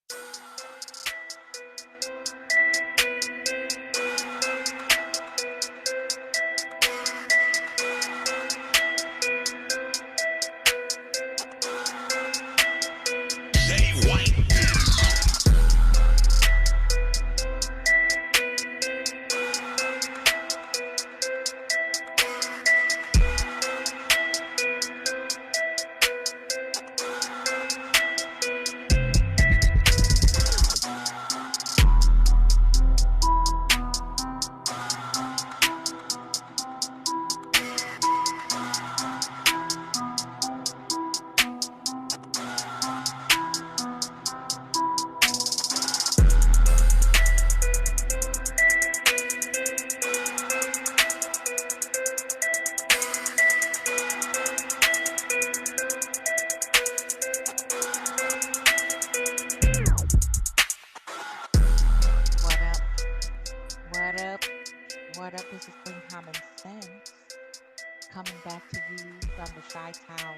What up? What up? What up? This is Queen Common Sense coming back to you from the Chi Town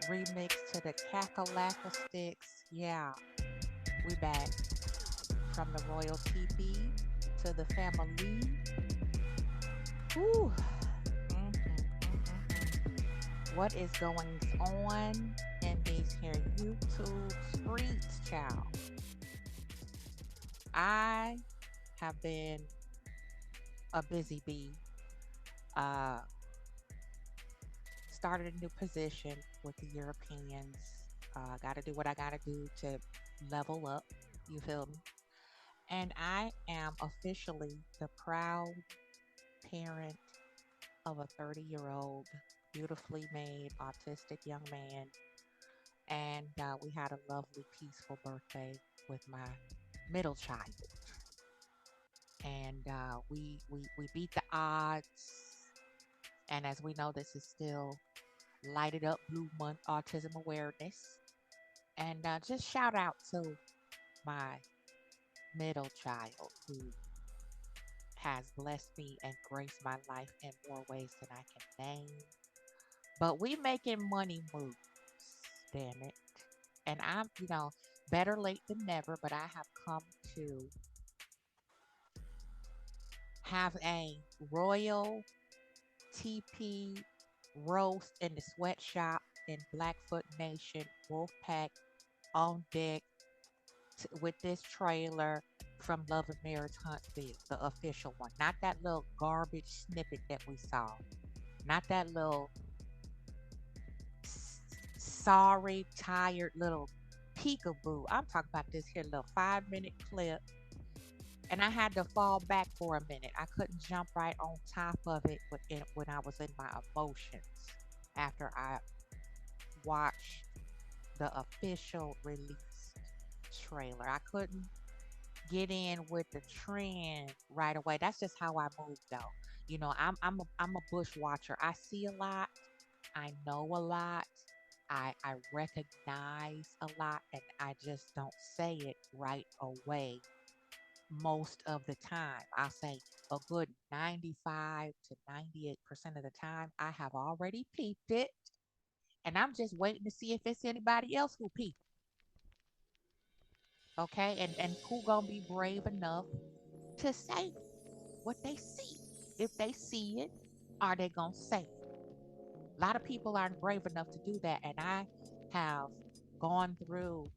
remix to the Cackalacka Sticks. Yeah, we back from the Royal Teepee to the family. Whew. What is going on in these here YouTube streets, child? I have been a busy bee. Uh, Started a new position with the Europeans. Got to do what I got to do to level up. You feel me? And I am officially the proud parent of a 30-year-old, beautifully made, autistic young man. And we had a lovely, peaceful birthday with my middle child. And we beat the odds. And as we know, this is still Lighted Up Blue Month Autism Awareness. And just shout out to my middle child who has blessed me and graced my life in more ways than I can name. But we making money moves, damn it. And I'm, better late than never, but I have come to have a royal TP roast in the sweatshop in Blackfoot Nation, Wolfpack on deck with this trailer from Love and Marriage Huntsville, the official one. Not that little garbage snippet that we saw. Not that little sorry, tired little peekaboo. I'm talking about this here little 5 minute clip. And I had to fall back for a minute. I couldn't jump right on top of it when I was in my emotions after I watched the official release trailer. I couldn't get in with the trend right away. That's just how I move though. I'm a bush watcher. I see a lot. I know a lot. I recognize a lot and I just don't say it right away most of the time. I'll say a good 95 to 98% of the time I have already peeped it and I'm just waiting to see if it's anybody else who peeped. Okay? And who gonna be brave enough to say what they see? If they see it, are they gonna say it? A lot of people aren't brave enough to do that, and I have gone through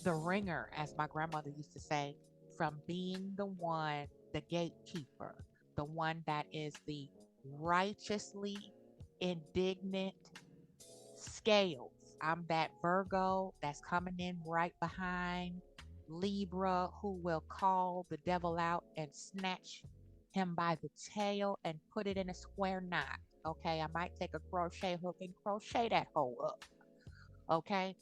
the ringer, as my grandmother used to say, from being the one, the gatekeeper, the one that is the righteously indignant scales. I'm that Virgo that's coming in right behind Libra who will call the devil out and snatch him by the tail and put it in a square knot. Okay, I might take a crochet hook and crochet that hole up. Okay,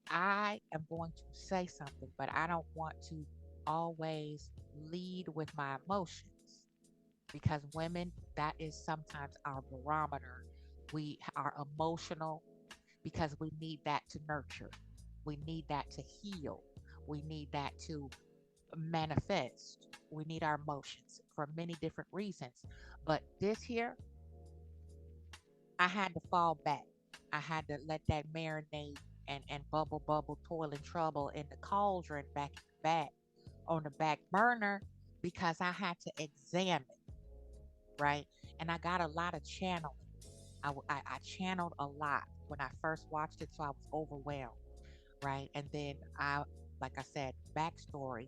I am going to say something, but I don't want to always lead with my emotions because women, that is sometimes our barometer. We are emotional because we need that to nurture. We need that to heal. We need that to manifest. We need our emotions for many different reasons. But this here, I had to fall back. I had to let that marinate and bubble bubble toiling trouble in the cauldron back in the back on the back burner because I had to examine, right? And I got a lot of channeling. I channeled a lot when I first watched it, so I was overwhelmed, right? And then like I said, backstory,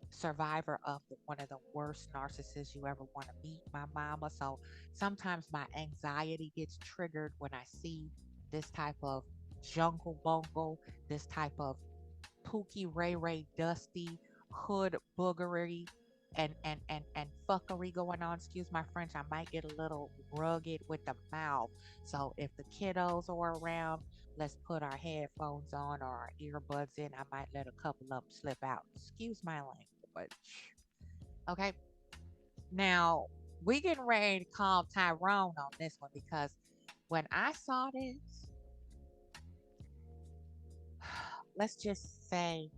survivor of one of the worst narcissists you ever want to meet, my mama. So sometimes my anxiety gets triggered when I see this type of jungle bungle, this type of Pookie Ray Ray Dusty hood boogery and fuckery going on. Excuse my French. I might get a little rugged with the mouth. So if the kiddos are around, let's put our headphones on or our earbuds in. I might let a couple of them slip out. Excuse my language. Okay. Now we getting ready to call Tyrone on this one because when I saw this, let's just say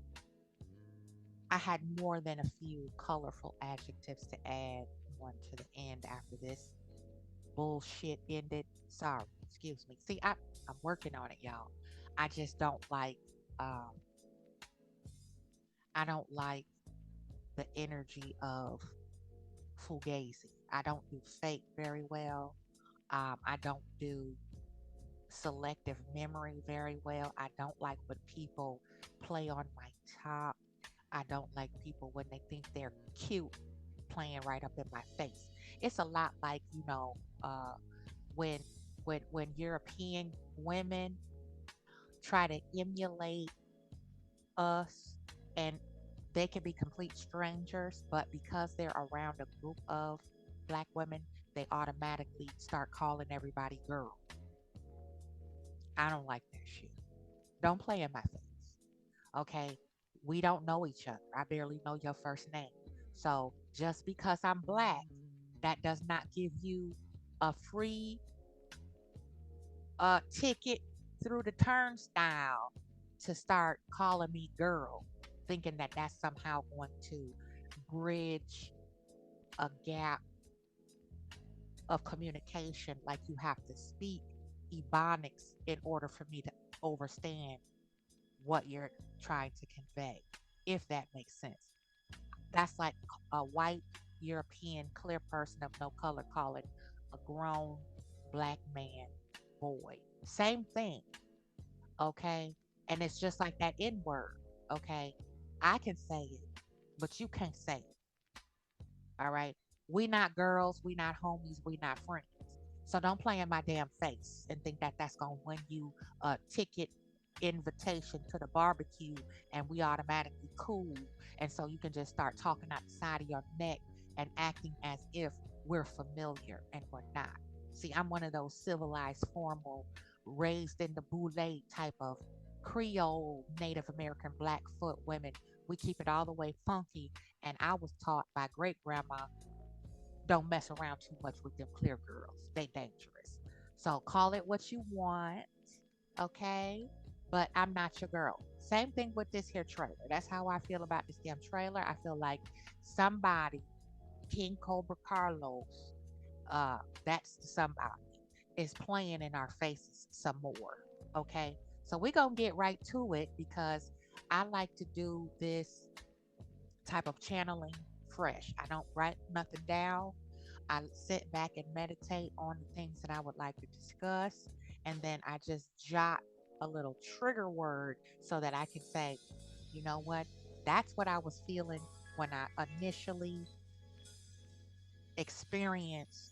I had more than a few colorful adjectives to add one to the end after this bullshit ended. Sorry, excuse me. See, I'm working on it, y'all. I just don't like um I don't like the energy of fugazi. I don't do fake very well. I don't do selective memory very well. I don't like when people play on my top. I don't like people when they think they're cute playing right up in my face. It's a lot like, when when European women try to emulate us and they can be complete strangers, but because they're around a group of black women, they automatically start calling everybody girl. I don't like that shit. Don't play in my face. Okay? We don't know each other. I barely know your first name. So just because I'm black, that does not give you a free ticket through the turnstile to start calling me girl, thinking that that's somehow going to bridge a gap of communication, like you have to speak Ebonics in order for me to understand what you're trying to convey, if that makes sense. That's like a white European clear person of no color calling a grown black man boy. Same thing, okay? And it's just like that N word, okay? I can say it, but you can't say it, all right? We not girls, we not homies, we not friends. So don't play in my damn face and think that that's going to win you a ticket invitation to the barbecue and we automatically cool. And so you can just start talking out the side of your neck and acting as if we're familiar and we're not. See, I'm one of those civilized, formal, raised in the boule type of Creole Native American Blackfoot women. We keep it all the way funky. And I was taught by great grandma, don't mess around too much with them clear girls. They dangerous. So call it what you want, okay? But I'm not your girl. Same thing with this here trailer. That's how I feel about this damn trailer. I feel like somebody, King Cobra Carlos, uh, that's somebody, is playing in our faces some more. Okay. So we're gonna get right to it because I like to do this type of channeling fresh. I don't write nothing down. I sit back and meditate on the things that I would like to discuss. And then I just jot a little trigger word so that I can say, you know what? That's what I was feeling when I initially experienced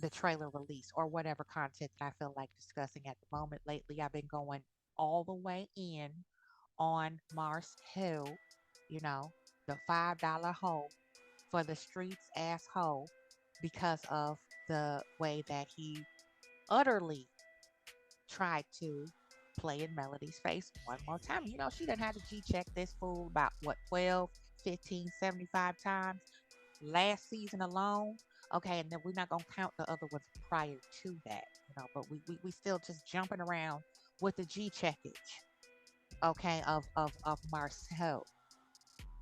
the trailer release or whatever content that I feel like discussing at the moment. Lately, I've been going all the way in on Martel, you know, the $5 hoe for the streets asshole because of the way that he utterly tried to play in Melody's face one more time. You know, she done had to G check this fool about what, 12, 15, 75 times last season alone. Okay, and then we're not gonna count the other ones prior to that, but we still just jumping around with the G checkage, okay, of Marcel,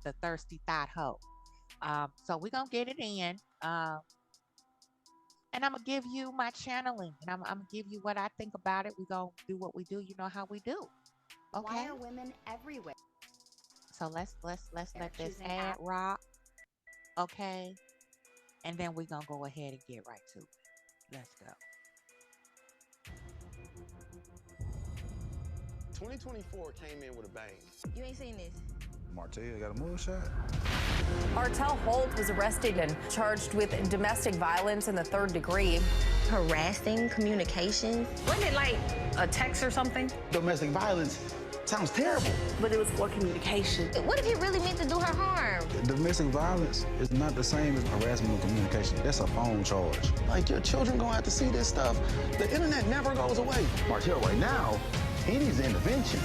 the thirsty thought hoe. So we're gonna get it in. And I'm gonna give you my channeling, and I'm gonna give you what I think about it. We gonna do what we do. You know how we do. Why Okay. are women everywhere So let's let this choosing ad rock. Okay. And then we gonna go ahead and get right to it. Let's go. 2024 came in with a bang. You ain't seen this. Martel got a mugshot. Martel Holt was arrested and charged with domestic violence in the third degree. Harassing communications. Wasn't it like a text or something? Domestic violence sounds terrible. But it was for communication. What if he really meant to do her harm? Domestic violence is not the same as harassment of communication. That's a phone charge. Like, your children gonna have to see this stuff. The internet never goes away. Martel right now, he needs intervention.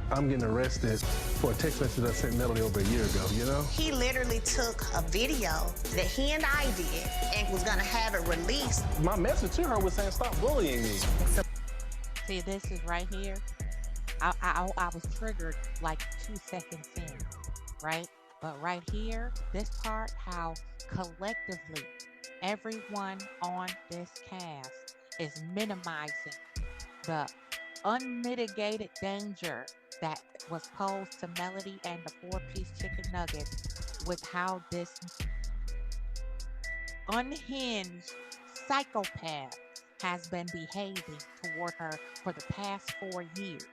I'm getting arrested for a text message I sent Melody over a year ago, you know? He literally took a video that he and I did and was gonna have it released. My message to her was saying, stop bullying me. See, this is right here. I was triggered like 2 seconds in, right? But right here, this part, how collectively everyone on this cast is minimizing the unmitigated danger that was posed to Melody and the four-piece chicken nuggets with how this unhinged psychopath has been behaving toward her for the past 4 years.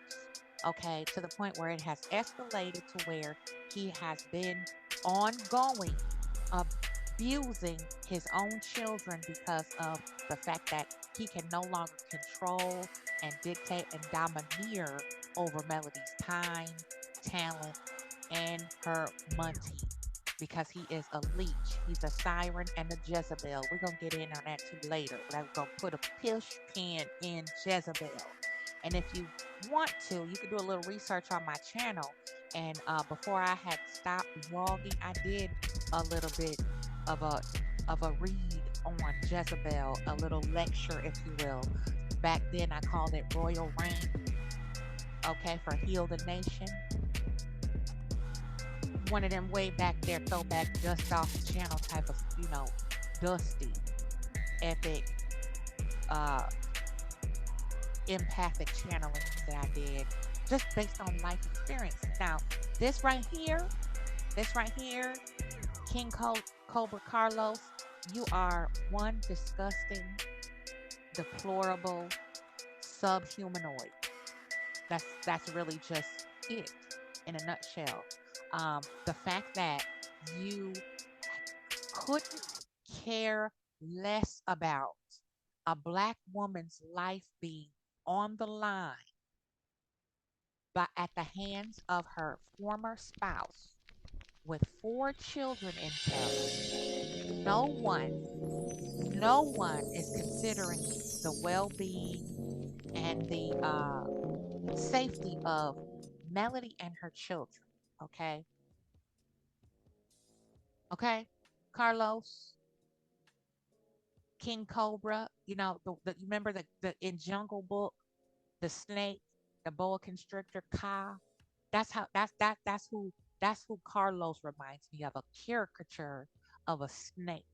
Okay, to the point where it has escalated to where he has been ongoing abusing his own children because of the fact that he can no longer control and dictate and domineer over Melody's time, talent, and her money because he is a leech. He's a siren and a Jezebel. We're going to get in on that too later, but I'm going to put a push pin in Jezebel. And if you want to, you can do a little research on my channel. And before I had stopped vlogging, I did a little bit of a read on Jezebel, a little lecture, if you will. Back then, I called it Royal Reign, okay, for Heal the Nation. One of them way back there, throwback, dust off the channel type of, dusty, epic, empathic channeling that I did, just based on life experience. Now, this right here, King Cobra Carlos, you are one disgusting, deplorable subhumanoid. That's really just it in a nutshell. The fact that you couldn't care less about a Black woman's life being on the line but at the hands of her former spouse with 4 children in tow. No one is considering the well-being and the safety of Melody and her children. Okay, Carlos, King Cobra. You remember the in Jungle Book, the snake, the boa constrictor, Ka. That's who Carlos reminds me of, a caricature of a snake,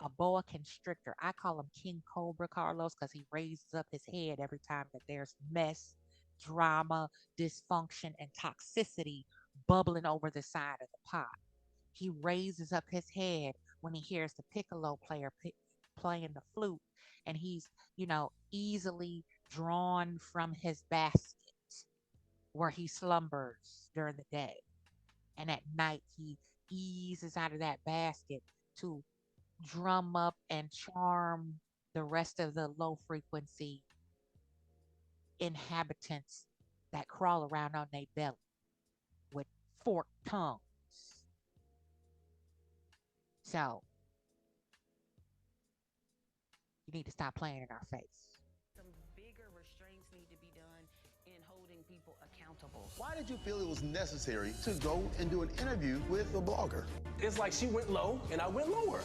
a boa constrictor. I call him King Cobra Carlos because he raises up his head every time that there's mess, drama, dysfunction, and toxicity bubbling over the side of the pot. He raises up his head when he hears the piccolo player playing the flute, and he's, easily drawn from his basket where he slumbers during the day. And at night, he eases out of that basket to drum up and charm the rest of the low frequency inhabitants that crawl around on their belly with forked tongues. So, you need to stop playing in our face. Some bigger restraints need to be done in holding people accountable. Why did you feel it was necessary to go and do an interview with a blogger? It's like she went low and I went lower.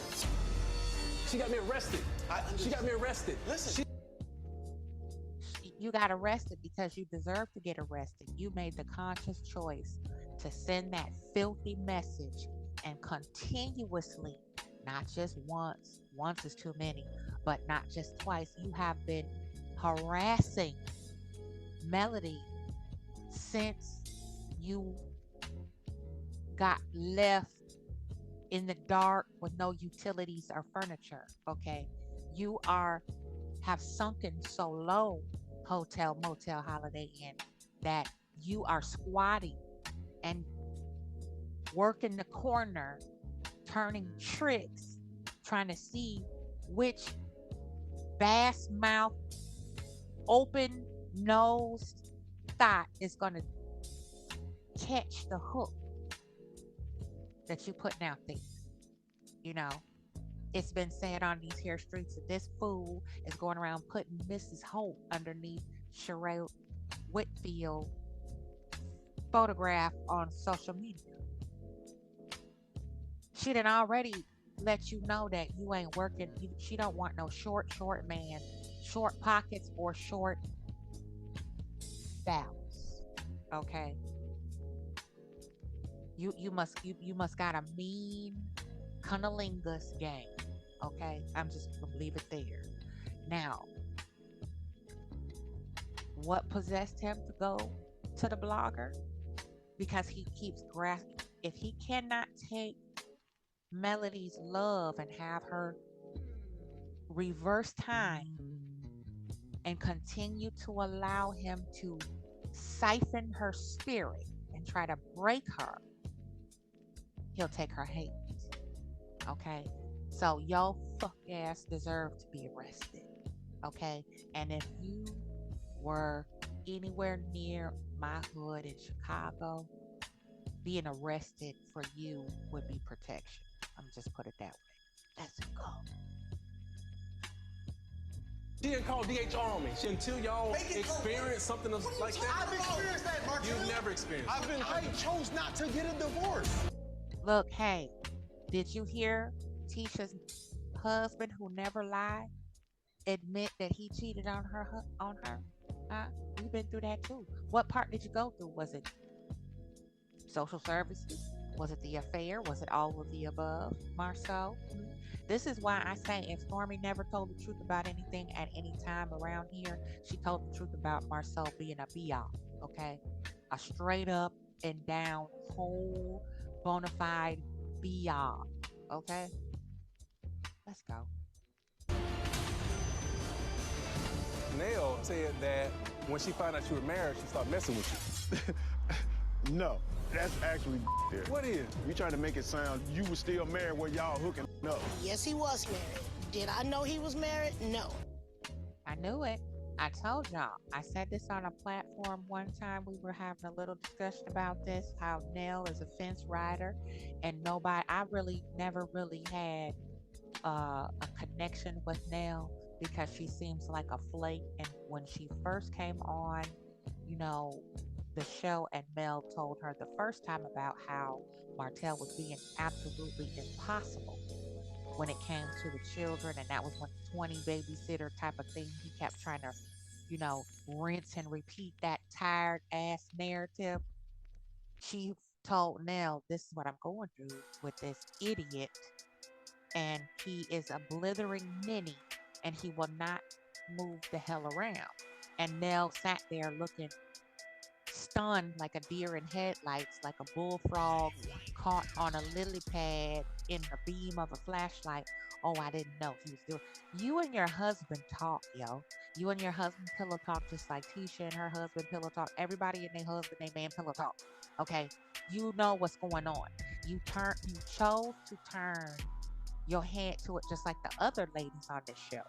She got me arrested. She got me arrested. Listen. You got arrested because you deserve to get arrested. You made the conscious choice to send that filthy message and continuously, not just once is too many, but not just twice. You have been harassing Melody since you got left in the dark with no utilities or furniture. Okay. You have sunken so low, hotel, motel, Holiday Inn, that you are squatting and working the corner, turning tricks, trying to see which bass mouth, open nosed thought is going to catch the hook that you putting out there. You know, it's been said on these here streets that this fool is going around putting Mrs. Holt underneath Sherelle Whitfield photograph on social media. She done already let you know that you ain't working. She don't want no short man, short pockets or short bowels. Okay. You must got a mean cunnilingus game. Okay, I'm just gonna leave it there. Now, what possessed him to go to the blogger? Because he keeps grasping. If he cannot take Melody's love and have her reverse time and continue to allow him to siphon her spirit and try to break her, he'll take her hate. Okay? So your fuck ass deserve to be arrested. Okay? And if you were anywhere near my hood in Chicago, being arrested for you would be protection. I'm just put it that way. Let's go. She didn't call DHR on me. Until y'all experience something like that. I've experienced that, Martel. You've never experienced it. I chose not to get a divorce. Look, hey, did you hear Tisha's husband, who never lied, admit that he cheated on her? Huh? We've been through that too. What part did you go through? Was it social services? Was it the affair? Was it all of the above, Marceau? This is why I say if Stormy never told the truth about anything at any time around here, she told the truth about Marceau being a be-all, okay? A straight up and down, whole, bona fide be-all, okay? Let's go. Nell said that when she found out you were married, she started messing with you. No, that's actually there. What is? You trying to make it sound you were still married while y'all hooking up. Yes, he was married. Did I know he was married? No. I knew it. I told y'all. I said this on a platform one time. We were having a little discussion about this, how Nell is a fence rider, and I never really had a connection with Nell because she seems like a flake. And when she first came on, the show, and Mel told her the first time about how Martel was being absolutely impossible when it came to the children, and that was when the 20 babysitter type of thing, he kept trying to, rinse and repeat that tired ass narrative. She told Nell, this is what I'm going through with this idiot, and he is a blithering ninny, and he will not move the hell around. And Nell sat there looking stunned like a deer in headlights, like a bullfrog caught on a lily pad in the beam of a flashlight. Oh, I didn't know he was doing. You and your husband talk, yo. You and your husband pillow talk just like Tisha and her husband pillow talk. Everybody and their husband, their man pillow talk. Okay, you know what's going on. You chose to turn your head to it, just like the other ladies on this show.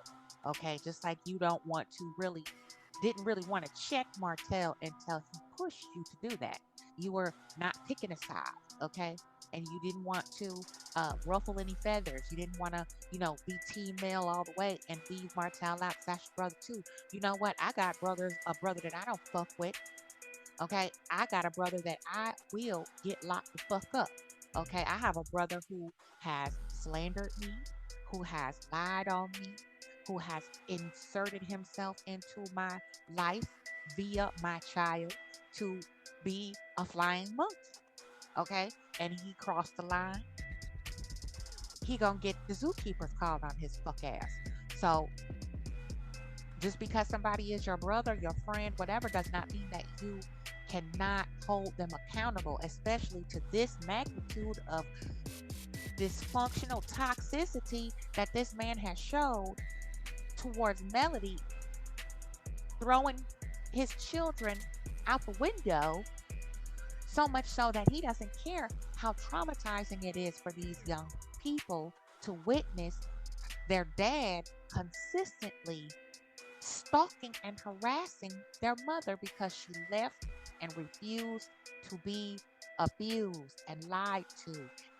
Okay, just like you didn't really want to check Martel until he pushed you to do that. You were not picking a side, okay? And you didn't want to ruffle any feathers. You didn't want to, be team male all the way and leave Martel out. That's your brother too. You know what? I got a brother that I don't fuck with. Okay, I got a brother that I will get locked the fuck up. Okay, I have a brother who has slandered me, who has lied on me, who has inserted himself into my life via my child to be a flying monkey. Okay? And he crossed the line. He gonna get the zookeepers called on his fuck ass. So just because somebody is your brother, your friend, whatever, does not mean that you cannot hold them accountable, especially to this magnitude of dysfunctional toxicity that this man has showed towards Melody, throwing his children out the window, so much so that he doesn't care how traumatizing it is for these young people to witness their dad consistently stalking and harassing their mother because she left and refused to be abused and lied to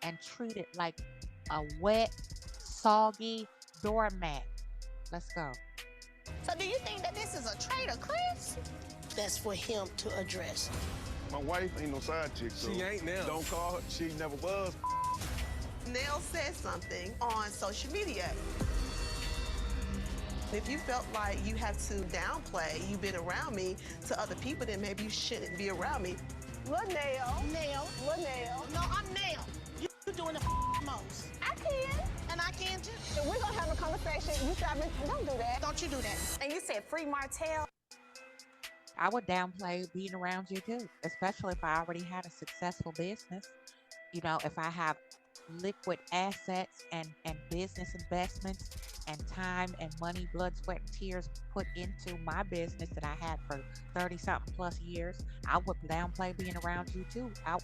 and treated like a wet, soggy doormat. Let's go. So do you think that this is a traitor, Chris? That's for him to address. My wife ain't no side chick, so She ain't now. don't call her. She never was. Nell said something on social media. If you felt like you had to downplay you been around me to other people, then maybe you shouldn't be around me. Look, Nell. Nail. Look, Nell. No, I'm Nail. You doing the most. I can. And I can too. If we're gonna have a conversation, you said, don't do that. Don't you do that. And you said free Martel. I would downplay being around you too, especially if I already had a successful business. You know, if I have liquid assets and business investments and time and money, blood, sweat, and tears put into my business that I had for 30 something plus years, I would downplay being around you too. I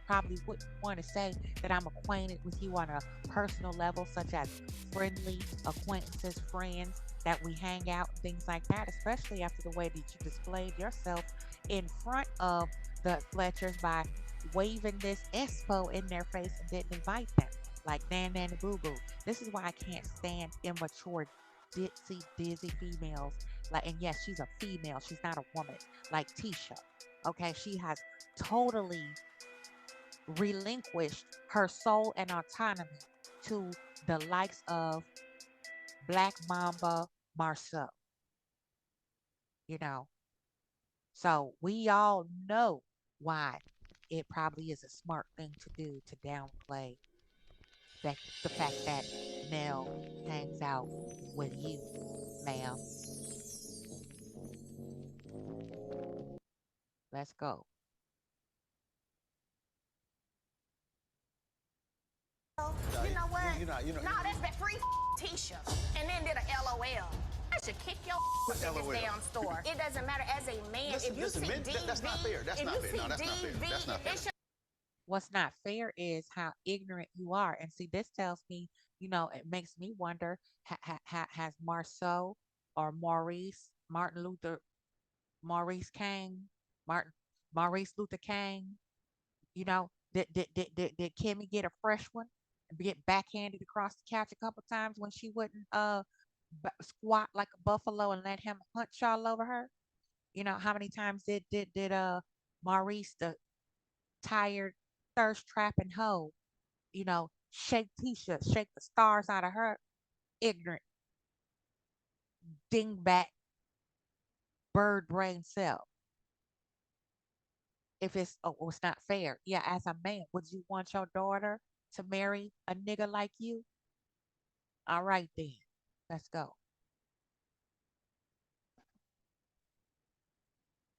probably wouldn't want to say that I'm acquainted with you on a personal level, such as friendly acquaintances, friends, that we hang out, and things like that, especially after the way that you displayed yourself in front of the Fletchers by waving this expo in their face and didn't invite them, like Nan Nan and Boo Boo. This is why I can't stand immature, ditzy, dizzy females. Like, and yes, she's a female, she's not a woman, like Tisha. Okay, she has totally relinquished her soul and autonomy to the likes of Black Mamba Marceau. You know, so we all know why it probably is a smart thing to do to downplay that the fact that Nell hangs out with you, ma'am. Let's go. You know what? You know. No, that's that free Tisha. And then did a LOL. I should kick your What in this LOL? damn store. It doesn't matter as a man. Listen, if you listen, see man, DV, that's not fair. That's if not you fair. see No, that's not fair. DV, That's not fair. it should What's not fair is how ignorant you are. And see, this tells me, it makes me wonder, has Marceau or Maurice King, Martin, Maurice Luther King, did Kimmy get a fresh one and get backhanded across the couch a couple times when she wouldn't squat like a buffalo and let him hunch all over her? How many times did Maurice, the tired thirst trapping hoe, shake Tisha, shake the stars out of her ignorant dingbat bird brain self? If it's not fair, yeah, as a man, would you want your daughter to marry a nigga like you? All right then, let's go.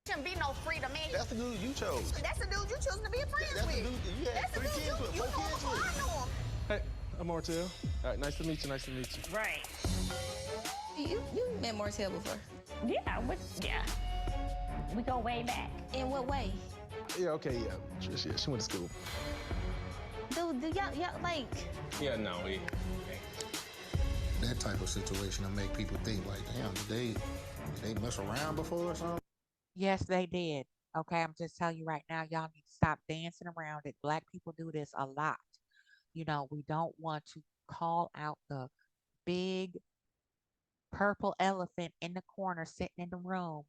shouldn't be no freedom man. That's the dude you chose. That's the dude you choosing to be friends That's the with. dude you had That's the 3 dude kids with, you 4 know him kids before with. I know him. Hey, I'm Martel. All right, nice to meet you. Nice to meet you. Right. You met Martel before? Yeah, we go way back. In what way? Yeah, okay, yeah. She went to school. Do y'all like? Yeah, no, That type of situation will make people think like, damn, did they mess around before or something? Yes, they did. Okay, I'm just telling you right now, y'all need to stop dancing around it. Black people do this a lot. We don't want to call out the big purple elephant in the corner sitting in the room,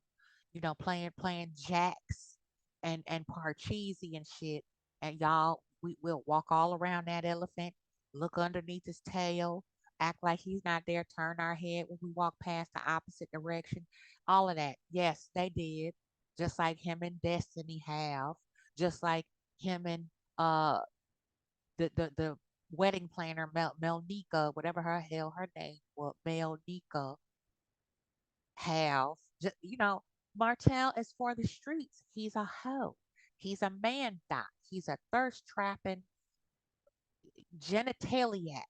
playing jacks and parcheesi and shit. And y'all, will walk all around that elephant, look underneath his tail, act like he's not there, turn our head when we walk past the opposite direction. All of that. Yes, they did. Just like him and Destiny have, just like him and the wedding planner, Melnika, whatever her hell her name, well, Melnika have. Martel is for the streets. He's a hoe. He's a man doc. He's a thirst trapping genitaliac.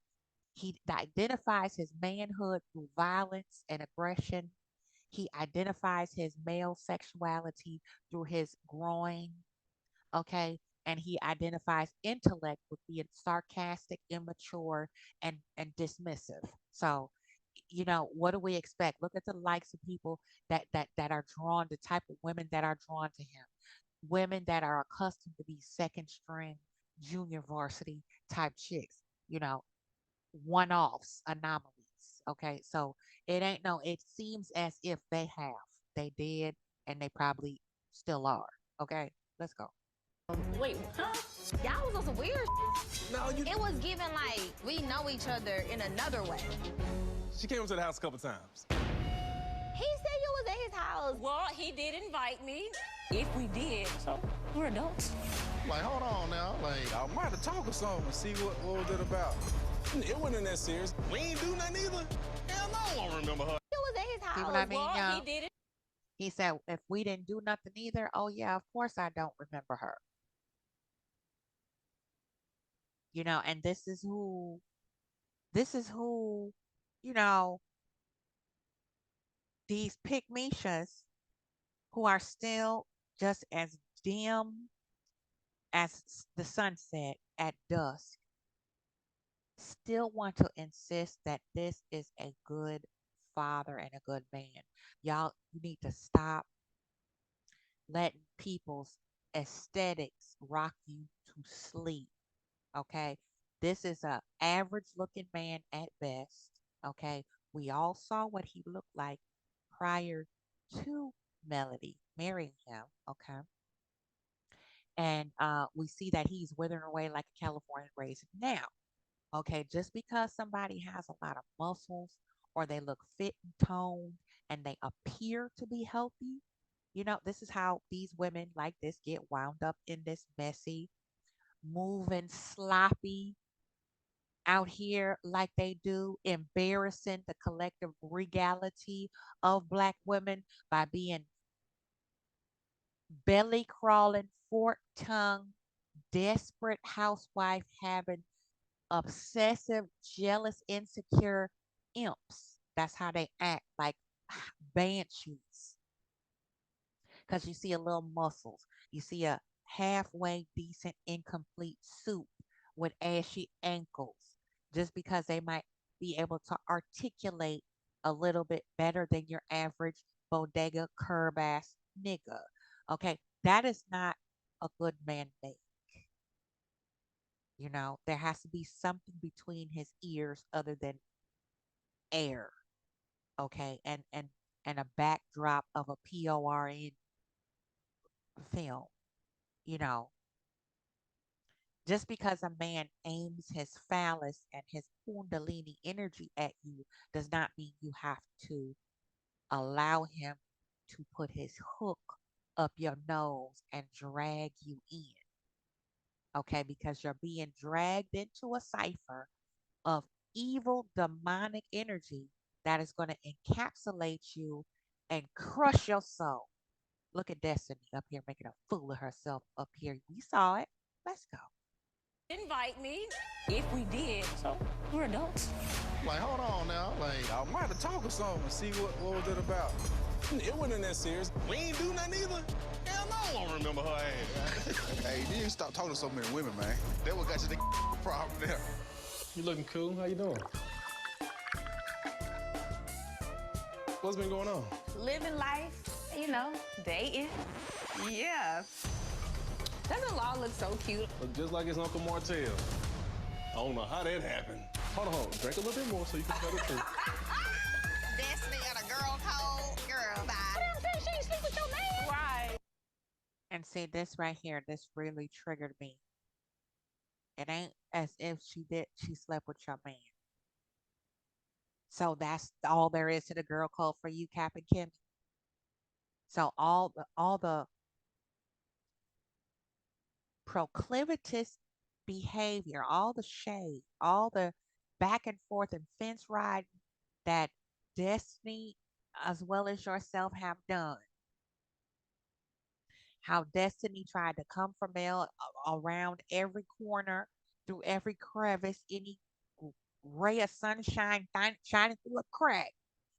He identifies his manhood through violence and aggression. He identifies his male sexuality through his groin, okay? And he identifies intellect with being sarcastic, immature, and dismissive. So, what do we expect? Look at the likes of people that are drawn, the type of women that are drawn to him. Women that are accustomed to be second string, junior varsity type chicks, you know, one offs, anomalies. Okay. So it seems as if they did, and they probably still are. Okay. Let's go. Wait, huh? Y'all was on some weird No, you. It was given like we know each other in another way. She came to the house a couple times. He said you was at his house. Well, he did invite me. If we did, so we're adults. Like, hold on now. Like, I might have talked or something and see what was it about. It wasn't that serious. We ain't do nothing either. Hell no, I don't remember her. You was at his house. See what I mean, Well, y'all? he did it. He said, if we didn't do nothing either, oh yeah, of course I don't remember her. And this is who, you know, these pygmishas who are still just as dim as the sunset at dusk still want to insist that this is a good father and a good man. Y'all, you need to stop letting people's aesthetics rock you to sleep. Okay. This is a average looking man at best. Okay. We all saw what he looked like prior to Melody marrying him. Okay. And we see that he's withering away like a California raisin now. Okay. Just because somebody has a lot of muscles or they look fit and toned and they appear to be healthy, this is how these women like this get wound up in this messy, moving sloppy out here like they do, embarrassing the collective regality of Black women by being belly crawling, fork tongue, desperate housewife having obsessive, jealous, insecure imps. That's how they act, like banshees. Because you see a little muscles, you see a halfway decent, incomplete suit with ashy ankles, just because they might be able to articulate a little bit better than your average bodega curb ass nigga. Okay, that is not a good man make. There has to be something between his ears other than air. Okay, and a backdrop of a PORN film. You know, just because a man aims his phallus and his kundalini energy at you does not mean you have to allow him to put his hook up your nose and drag you in. Okay, because you're being dragged into a cipher of evil demonic energy that is going to encapsulate you and crush your soul. Look at Destiny up here making a fool of herself up here. We saw it. Let's go. Invite me. If we did, so we're adults. like, hold on now. Like, I might have talked or something and see what was it about. It wasn't that serious. We ain't do nothing either. Hell no, I don't remember her ass. Hey, you didn't stop talking to so many women, man. That what got you the problem there. You looking cool? How you doing? What's been going on? Living life, dating. Yeah. Doesn't Law look so cute? Look just like his Uncle Martel. I don't know how that happened. Hold on. Drink a little bit more so you can tell the truth. Destiny got a girl code. Girl, bye. I'm saying she ain't sleep with your man. Right. And see, this right here, this really triggered me. It ain't as if she slept with your man. So that's all there is to the girl code for you, Cap and Kim. So all the proclivitous behavior, all the shade all the back and forth and fence riding that Destiny as well as yourself have done. How Destiny tried to come for Mel around every corner, through every crevice, any ray of sunshine shining through a crack.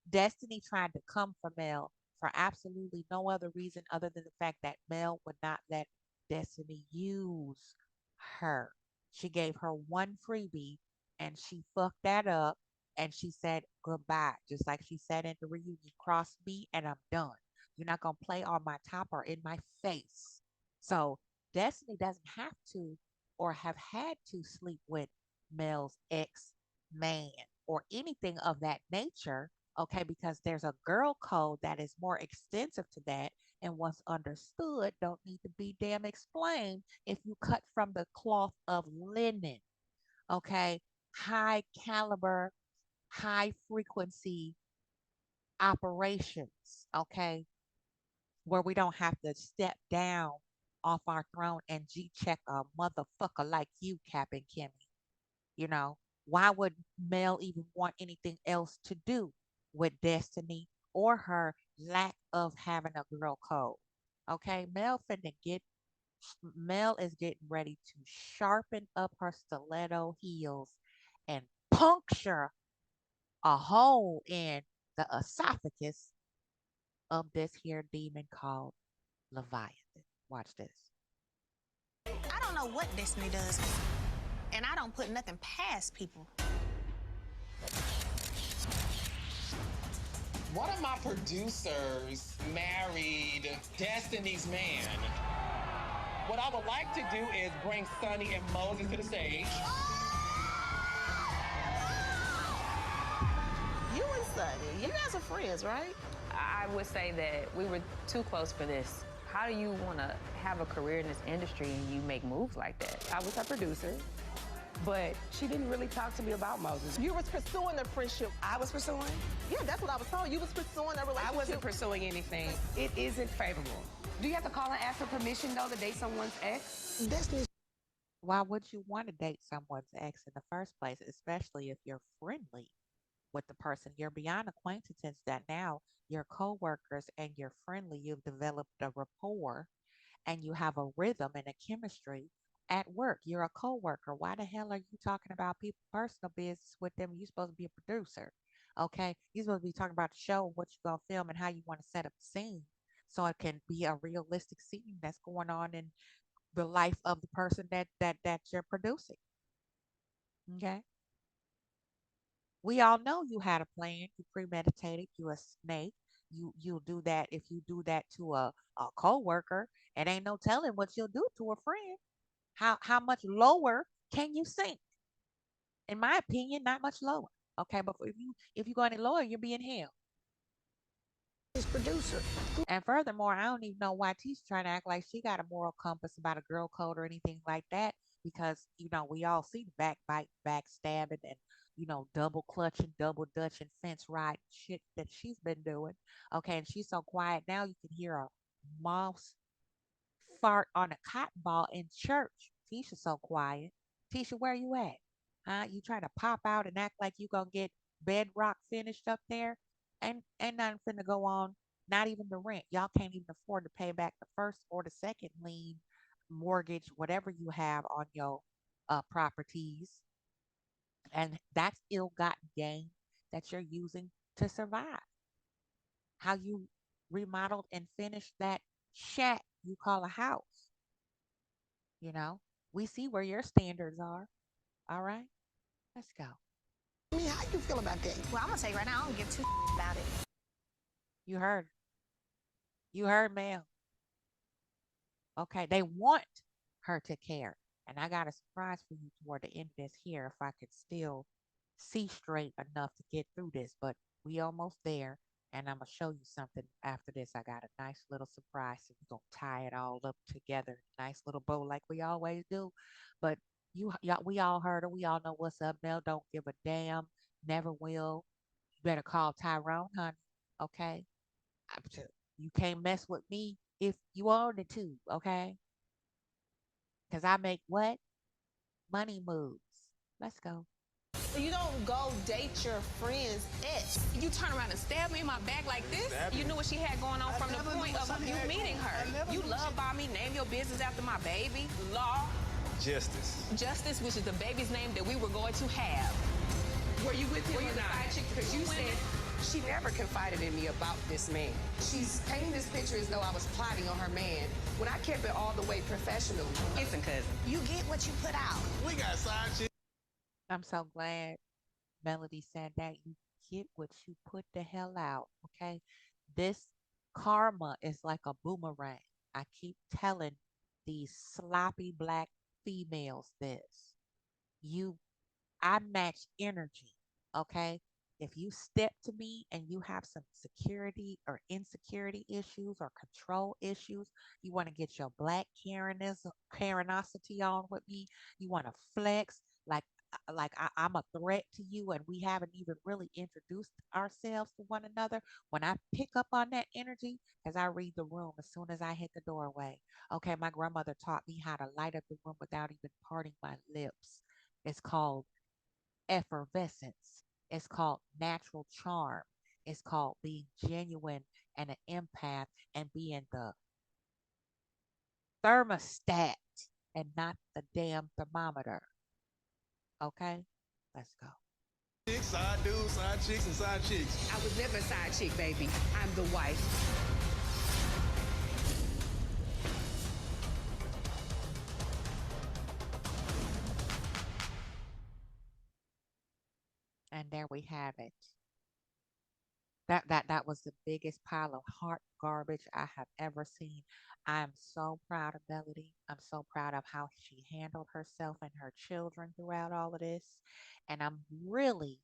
Destiny tried to come for Mel for absolutely no other reason other than the fact that Mel would not let Destiny use her. She gave her one freebie and she fucked that up and she said goodbye. Just like she said in the reunion, cross me and I'm done. You're not going to play on my top or in my face. So Destiny doesn't have to or have had to sleep with Mel's ex man or anything of that nature. Okay, because there's a girl code that is more extensive to that, and what's understood don't need to be damn explained if you cut from the cloth of linen. Okay, high caliber, high frequency operations. Okay, where we don't have to step down off our throne and G check a motherfucker like you, Cap and Kimmy. You know, why would Mel even want anything else to do with Destiny or her lack of having a girl code? Okay, Mel is getting ready to sharpen up her stiletto heels and puncture a hole in the esophagus of this here demon called Leviathan. Watch this. I don't know what Destiny does, and I don't put nothing past people. One of my producers married Destiny's man. What I would like to do is bring Sonny and Moses to the stage. You and Sonny, you guys are friends, right? I would say that we were too close for this. How do you want to have a career in this industry and you make moves like that? I was her producer, but she didn't really talk to me about Moses. You was pursuing a friendship. I was pursuing? Yeah, that's what I was told. You was pursuing a relationship. I wasn't pursuing anything. It isn't favorable. Do you have to call and ask for permission, though, to date someone's ex? Destiny. Why would you want to date someone's ex in the first place, especially if you're friendly with the person? You're beyond acquaintances that now you're co-workers and you're friendly. You've developed a rapport and you have a rhythm and a chemistry at work. You're a co-worker. Why the hell are you talking about people's personal business with them? You're supposed to be a producer. Okay? You're supposed to be talking about the show, what you're gonna film and how you want to set up the scene so it can be a realistic scene that's going on in the life of the person that you're producing. Okay? We all know you had a plan. You premeditated. You a snake. You'll do that if you do that to a coworker. It ain't no telling what you'll do to a friend. How much lower can you sink? In my opinion, not much lower. Okay, but if you go any lower, you'll be in hell. His producer. And furthermore, I don't even know why Tisha trying to act like she got a moral compass about a girl code or anything like that. Because we all see the backbite, backstabbing, and double clutching, double dutching, fence riding shit that she's been doing. Okay, and she's so quiet now you can hear a mouse fart on a cotton ball in church. Tisha's so quiet. Tisha, where you at? Huh? You trying to pop out and act like you gonna get bedrock finished up there? Ain't nothing finna go on. Not even the rent. Y'all can't even afford to pay back the first or the second lien mortgage, whatever you have on your properties. And that's ill-gotten gain that you're using to survive. How you remodeled and finished that shack you call a house. You know, we see where your standards are. All right, let's go. I mean, how you feel about that? Well, I'm gonna tell you right now, I don't give two about it. You heard. You heard, Mel. Okay, they want her to care. And I got a surprise for you toward the end of this here if I could still see straight enough to get through this. But we almost there. And I'm going to show you something after this. I got a nice little surprise. So we're going to tie it all up together. Nice little bow like we always do. But we all heard her. We all know what's up, Mel. Don't give a damn. Never will. You better call Tyrone, honey. Okay? You can't mess with me if you wanted to, okay? Because I make what? Money moves. Let's go. You don't go date your friend's ex. You turn around and stab me in my back like this? You knew what she had going on from the point of you meeting her. You love by me, name your business after my baby. Law. Justice. Justice, which is the baby's name that we were going to have. Were you with him Were you or not? side chick Because you women? said she never confided in me about this man. She's painting this picture as though I was plotting on her man when I kept it all the way professional. Listen, cousin. You get what you put out. We got side chicks. I'm so glad Melody said that. You get what you put the hell out, okay? This karma is like a boomerang. I keep telling these sloppy black females this. You I match energy, okay? If you step to me and you have some security or insecurity issues or control issues, you want to get your black Karenosity on with me, you want to flex I'm a threat to you and we haven't even really introduced ourselves to one another. When I pick up on that energy, because I read the room as soon as I hit the doorway. Okay, my grandmother taught me how to light up the room without even parting my lips. It's called effervescence. It's called natural charm. It's called being genuine and an empath and being the thermostat and not the damn thermometer. Okay? Let's go. Side dudes, side chicks, and side chicks. I was never a side chick, baby. I'm the wife. And there we have it. That was the biggest pile of heart garbage I have ever seen. I am so proud of Melody. I'm so proud of how she handled herself and her children throughout all of this. And I'm really,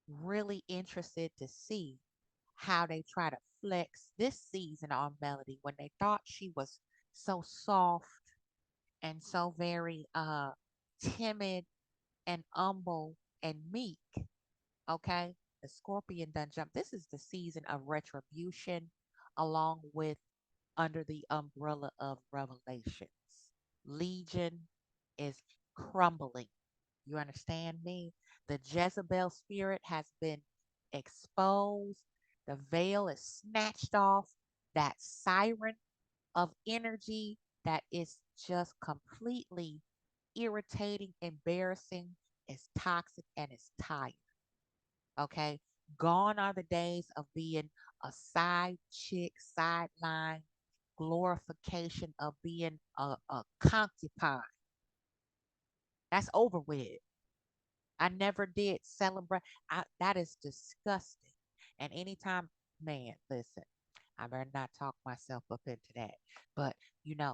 really interested to see how they try to flex this season on Melody when they thought she was so soft and so very timid and humble and meek. Okay. The scorpion done jump. This is the season of retribution along with under the umbrella of revelations. Legion is crumbling. You understand me? The Jezebel spirit has been exposed. The veil is snatched off. That siren of energy that is just completely irritating, embarrassing, is toxic, and is tired. Okay. Gone are the days of being a side chick, sideline glorification of being a concubine. That's over with. I never did celebrate. That is disgusting. And anytime, man, listen, I better not talk myself up into that. But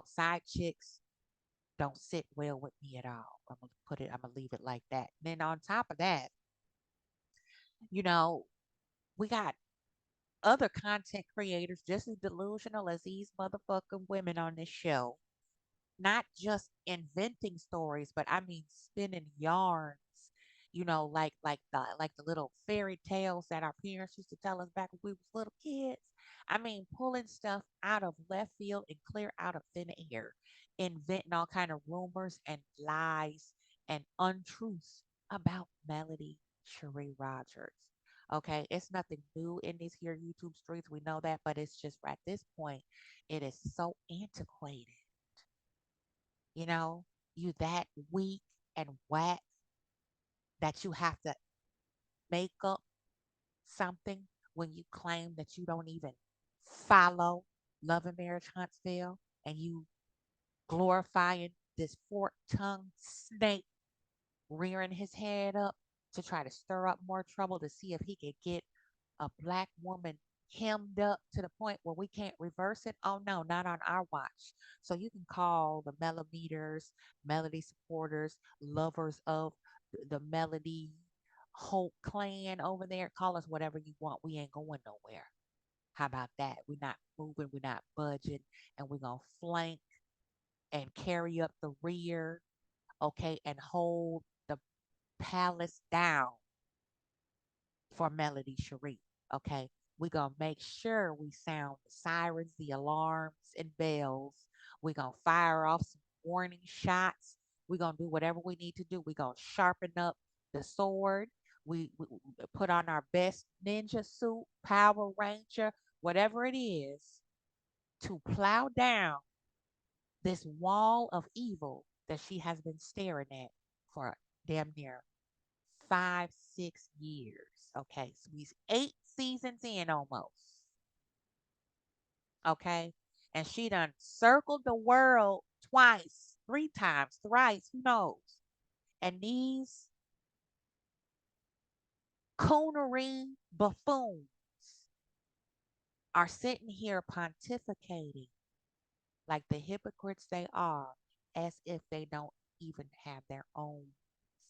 side chicks don't sit well with me at all. I'm gonna leave it like that. Then on top of that, you know, we got other content creators just as delusional as these motherfucking women on this show, not just inventing stories, but I mean spinning yarns. Like the little fairy tales that our parents used to tell us back when we was little kids. I mean, pulling stuff out of left field and clear out of thin air, inventing all kind of rumors and lies and untruths about Melody Cherie Rogers. Okay, it's nothing new in these here YouTube streets. We know that, but it's just at this point, it is so antiquated. You know, you that weak and whack that you have to make up something when you claim that you don't even follow Love and Marriage Huntsville and you glorifying this fork-tongued snake rearing his head up to try to stir up more trouble to see if he could get a black woman hemmed up to the point where we can't reverse it. Oh no, not on our watch. So you can call the Melometers, Melody supporters, lovers of the Melody Hope clan over there. Call us whatever you want. We ain't going nowhere. How about that? We're not moving, we're not budging, and we're gonna flank and carry up the rear, okay, and hold the palace down for Melody Cherie. Okay. We're going to make sure we sound the sirens, the alarms, and bells. We're going to fire off some warning shots. We're going to do whatever we need to do. We're going to sharpen up the sword. We put on our best ninja suit, Power Ranger, whatever it is, to plow down this wall of evil that she has been staring at for damn near 5, 6 years. Okay, so he's 8 seasons in almost. Okay, and she done circled the world twice, 3 times, thrice, who knows? And these coonery buffoons are sitting here pontificating like the hypocrites they are, as if they don't even have their own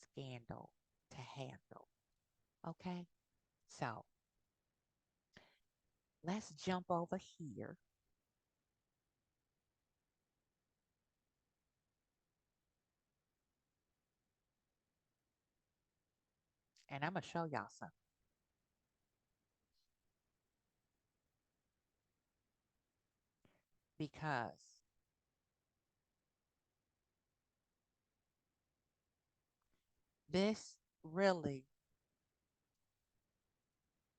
scandal to handle. Okay? So let's jump over here. And I'm going to show y'all something. Because this really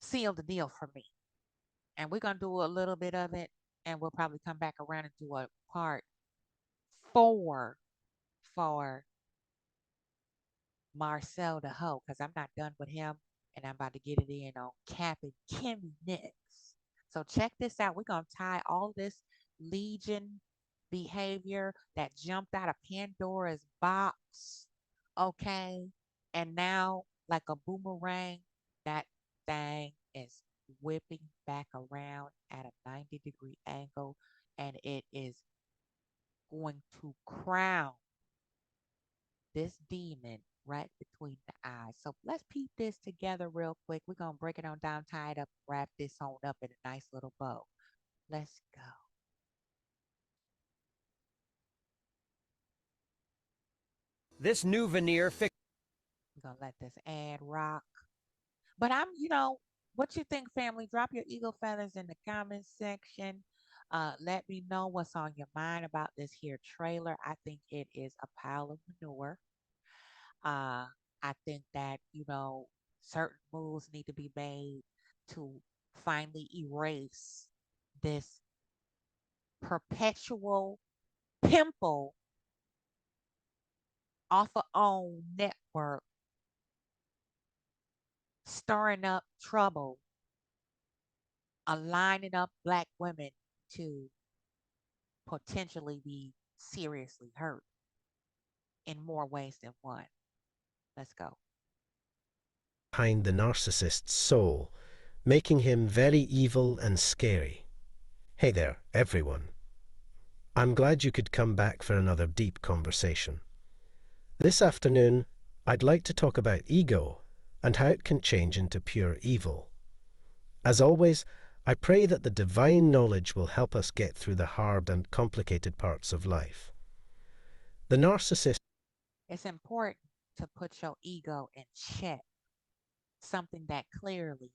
sealed the deal for me. And we're going to do a little bit of it, and we'll probably come back around and do a part 4 for Marcel the Hoe, because I'm not done with him, and I'm about to get it in on Captain Kimmy next. So check this out. We're going to tie all this Legion behavior that jumped out of Pandora's box, okay? And now, like a boomerang, that thing is whipping back around at a 90-degree angle, and it is going to crown this demon right between the eyes. So let's peep this together real quick. We're going to break it on down, tie it up, wrap this on up in a nice little bow. Let's go. This new veneer fix. We're going to let this ad rock. But what you think, family? Drop your eagle feathers in the comments section. Let me know what's on your mind about this here trailer. I think it is a pile of manure. I think that, certain moves need to be made to finally erase this perpetual pimple off of own network, stirring up trouble, aligning up black women to potentially be seriously hurt in more ways than one. Let's go. Behind the narcissist's soul, making him very evil and scary. Hey there, everyone. I'm glad you could come back for another deep conversation. This afternoon, I'd like to talk about ego and how it can change into pure evil. As always, I pray that the divine knowledge will help us get through the hard and complicated parts of life. The narcissist. It's important to put your ego in check, something that clearly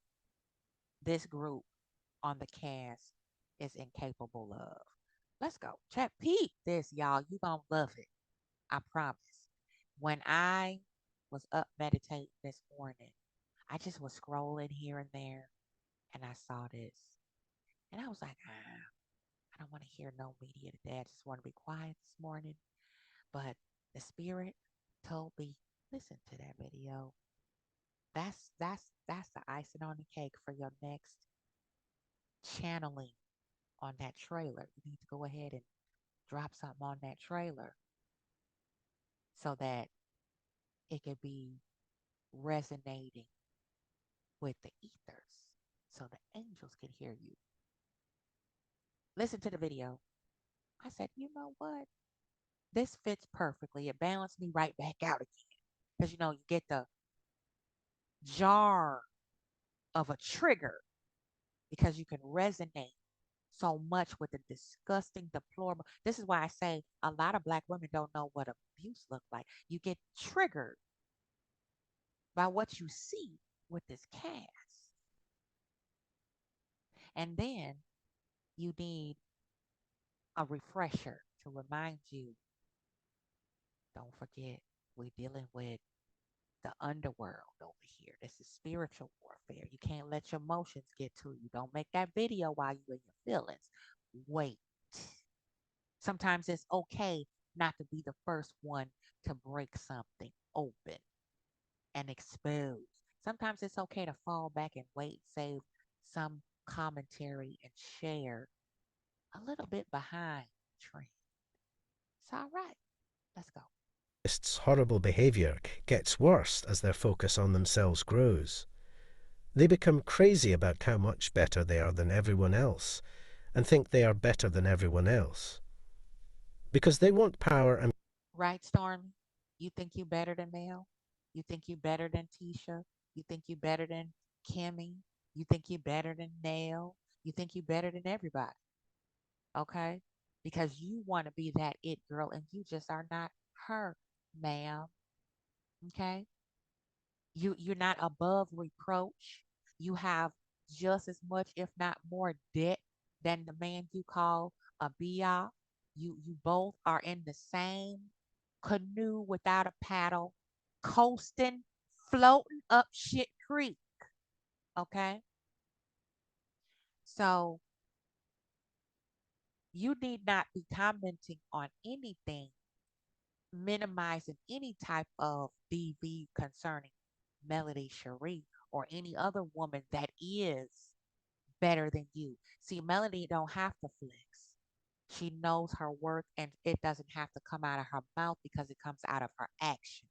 this group on the cast is incapable of. Let's go. Check peep this, y'all. You gonna love it. I promise. When I was up meditating this morning, I just was scrolling here and there, and I saw this. And I was like, I don't want to hear no media today. I just want to be quiet this morning. But the spirit told me, listen to that video. That's the icing on the cake for your next channeling on that trailer. You need to go ahead and drop something on that trailer so that it could be resonating with the ethers so the angels can hear you. Listen to the video. I said, you know what? This fits perfectly. It balanced me right back out again. Because, you get the jar of a trigger because you can resonate so much with the disgusting, deplorable. This is why I say a lot of black women don't know what abuse looks like. You get triggered by what you see with this cast. And then you need a refresher to remind you, don't forget, we're dealing with the underworld over here. This is spiritual warfare. You can't let your emotions get to you. Don't make that video while you're in your feelings. Wait. Sometimes it's okay not to be the first one to break something open and expose. Sometimes it's okay to fall back and wait, save some commentary, and share a little bit behind the trend. It's all right. Let's go. Horrible behavior gets worse as their focus on themselves grows. They become crazy about how much better they are than everyone else and think they are better than everyone else. Because they want power and... Right, Stormy? You think you better than Mel? You think you better than Tisha? You think you better than Kimmy? You think you better than Nell? You think you better than everybody? Okay? Because you want to be that it girl and you just are not her, ma'am. Okay? You're not above reproach. You have just as much, if not more, debt than the man you call a bia. You both are in the same canoe without a paddle, coasting, floating up shit creek. Okay? So you need not be commenting on anything, minimizing any type of BV concerning Melody Cherie or any other woman that is better than you. See, Melody don't have to flex. She knows her work and it doesn't have to come out of her mouth because it comes out of her actions.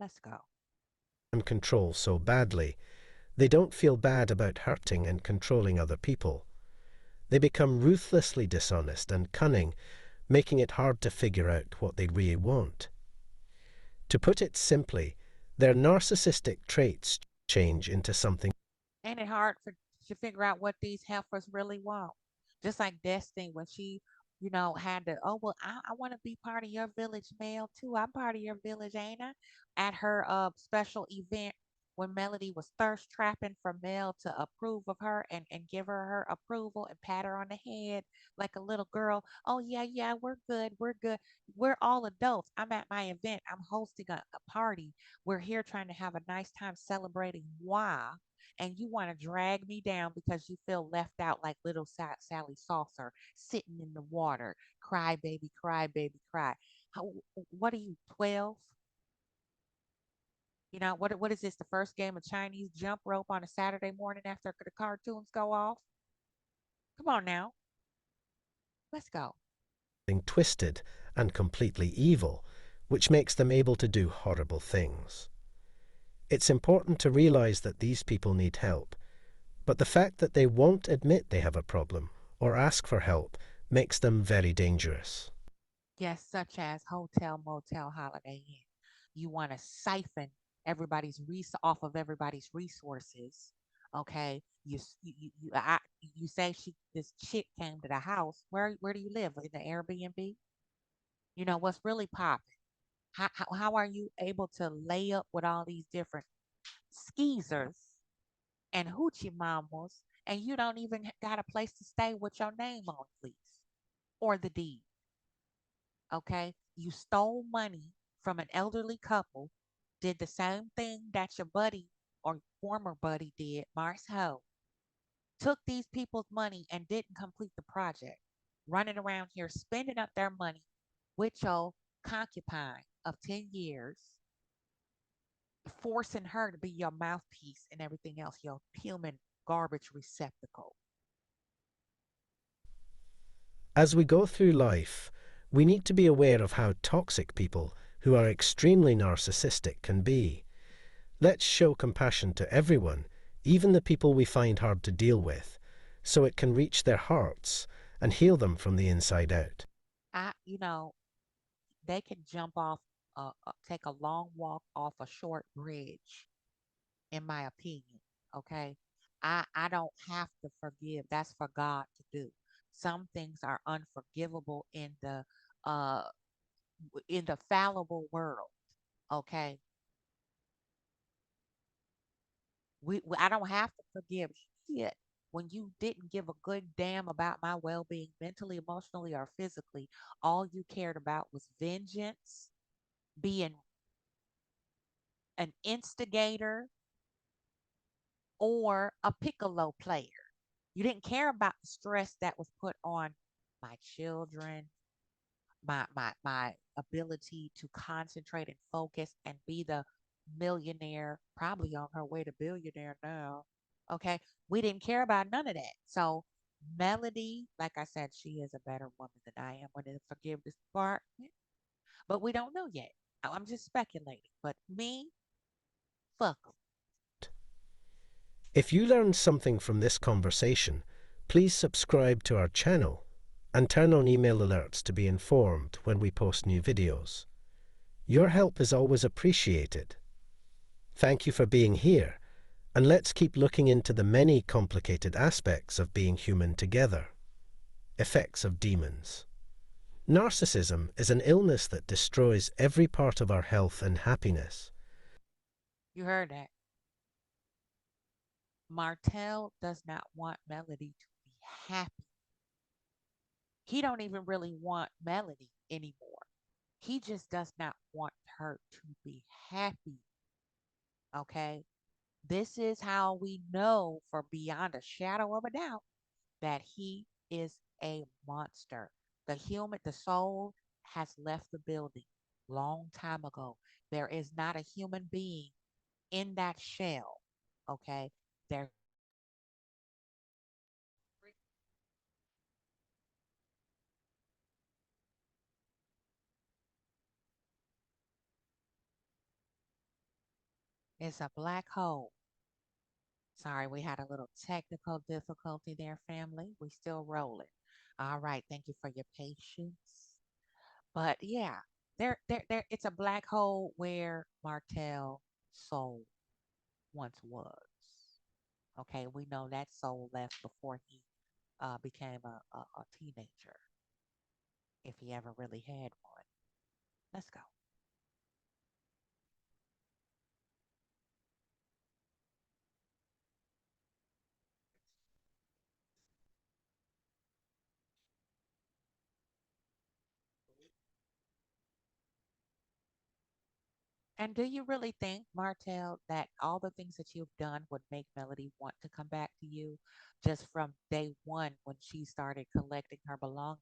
Let's go. And control so badly, they don't feel bad about hurting and controlling other people. They become ruthlessly dishonest and cunning, making it hard to figure out what they really want. To put it simply, their narcissistic traits change into something. Ain't it hard to figure out what these heifers really want? Just like Destiny when she, had to, oh, well, I want to be part of your village, Mel, too. I'm part of your village, ain't I? At her special event when Melody was thirst trapping for Mel to approve of her and give her approval and pat her on the head like a little girl. Oh, yeah, yeah, we're good. We're good. We're all adults. I'm at my event. I'm hosting a party. We're here trying to have a nice time celebrating moi, and you want to drag me down because you feel left out like little Sally Saucer sitting in the water. Cry, baby, cry, baby, cry. How, what are you, 12? What is this? The first game of Chinese jump rope on a Saturday morning after the cartoons go off? Come on now. Let's go. Twisted and completely evil, which makes them able to do horrible things. It's important to realize that these people need help, but the fact that they won't admit they have a problem or ask for help makes them very dangerous. Yes, such as hotel, motel, Holiday Inn. You want to siphon off of everybody's resources. Okay, you say this chick came to the house. Where do you live? In the Airbnb? What's really popping? How are you able to lay up with all these different skeezers and hoochie mamas, and you don't even got a place to stay with your name on, please, or the deed? Okay, you stole money from an elderly couple, did the same thing that your buddy or former buddy did, Mars Ho, took these people's money and didn't complete the project, running around here spending up their money with your concubine of 10 years, forcing her to be your mouthpiece and everything else, your human garbage receptacle. As we go through life, we need to be aware of how toxic people who are extremely narcissistic can be. Let's show compassion to everyone, even the people we find hard to deal with, so it can reach their hearts and heal them from the inside out. They can jump off, take a long walk off a short bridge, in my opinion. Okay. I don't have to forgive. That's for God to do. Some things are unforgivable uh in the fallible world. Okay. I don't have to forgive shit. When you didn't give a good damn about my well-being mentally, emotionally, or physically, all you cared about was vengeance, being an instigator, or a piccolo player. You didn't care about the stress that was put on my children, my ability to concentrate and focus and be the millionaire, probably on her way to billionaire now. Okay. We didn't care about none of that. So Melody, like I said, she is a better woman than I am when it forgive this part. But we don't know yet. I'm just speculating. But me, fuck 'em. If you learned something from this conversation, please subscribe to our channel and turn on email alerts to be informed when we post new videos. Your help is always appreciated. Thank you for being here, and let's keep looking into the many complicated aspects of being human together. Effects of demons. Narcissism is an illness that destroys every part of our health and happiness. You heard that. Martel does not want Melody to be happy. He don't even really want Melody anymore. He just does not want her to be happy. Okay? This is how we know for beyond a shadow of a doubt that he is a monster. The soul has left the building long time ago. There is not a human being in that shell. Okay? There is a black hole. Sorry, we had a little technical difficulty there, family. We still rolling. All right, thank you for your patience. But yeah, there. It's a black hole where Martell soul once was. Okay, we know that soul left before he became a teenager, if he ever really had one. Let's go. And do you really think, Martell, that all the things that you've done would make Melody want to come back to you just from day one when she started collecting her belongings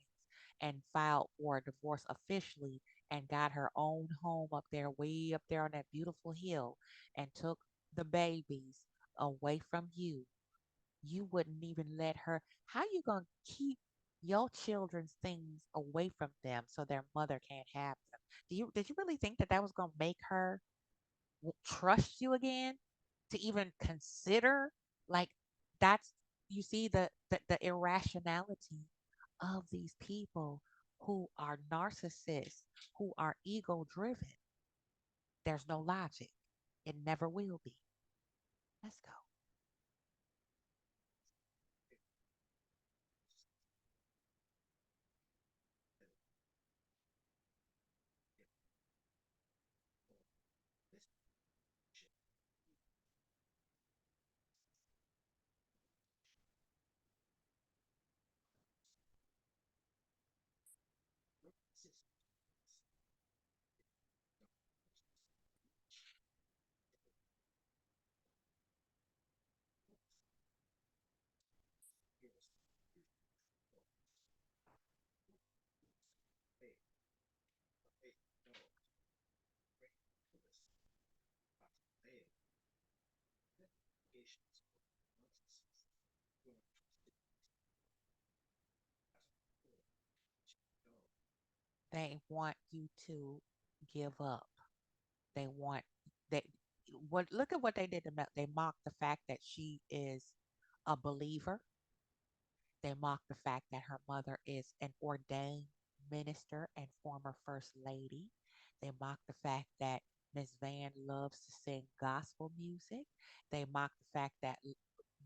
and filed for a divorce officially and got her own home up there, way up there on that beautiful hill, and took the babies away from you? You wouldn't even let her. How you gonna keep your children's things away from them so their mother can't have them? Did you really think that that was gonna make her trust you again to even consider like that's you see the irrationality of these people who are narcissists, who are ego driven. There's no logic. It never will be. Let's go. They want you to give up. They want they what look at what they did to they mocked the fact that she is a believer. They mock the fact that her mother is an ordained minister and former first lady. They mock the fact that Miss Van loves to sing gospel music. They mock the fact that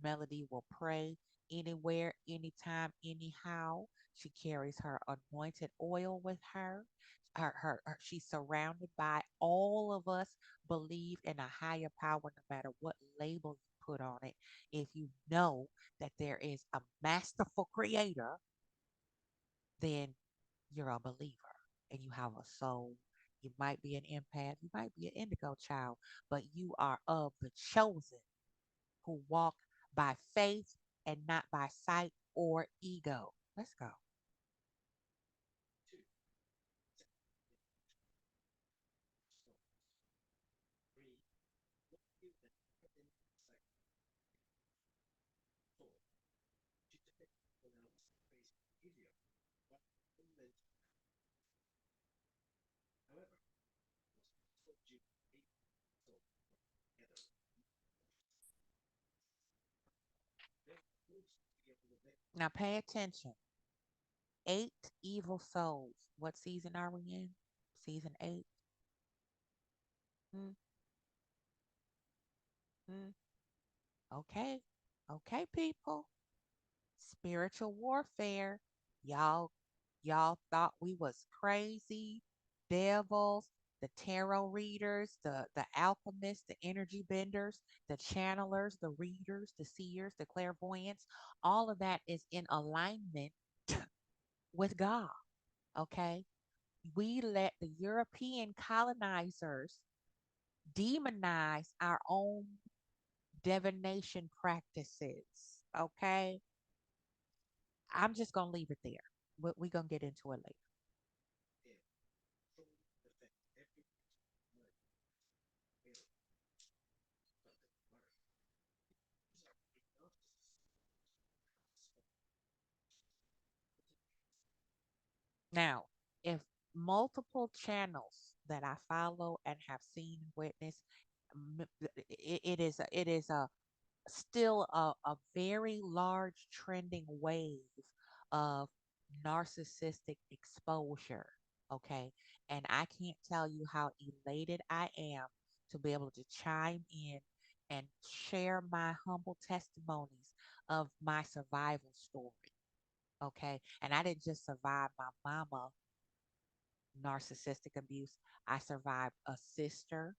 Melody will pray anywhere, anytime, anyhow. She carries her anointed oil with her. She's surrounded by all of us believe in a higher power no matter what label you put on it. If you know that there is a masterful creator, then you're a believer and you have a soul You might be an empath, you might be an indigo child, but you are of the chosen who walk by faith and not by sight or ego. Let's go. Now pay attention. Eight evil souls. What season are we in? Season eight. Mm, mm. Okay. Okay, people. Spiritual warfare. Y'all, y'all thought we was crazy, devils, the tarot readers, the alchemists, the energy benders, the channelers, the readers, the seers, the clairvoyants. All of that is in alignment with God. Okay. We let the European colonizers demonize our own divination practices. Okay. I'm just going to leave it there. We're going to get into it later. Now, if multiple channels that I follow and have seen and witnessed, it is a still a very large trending wave of narcissistic exposure. Okay. And I can't tell you how elated I am to be able to chime in and share my humble testimonies of my survival story. Okay. And I didn't just survive my mama narcissistic abuse, I survived a sister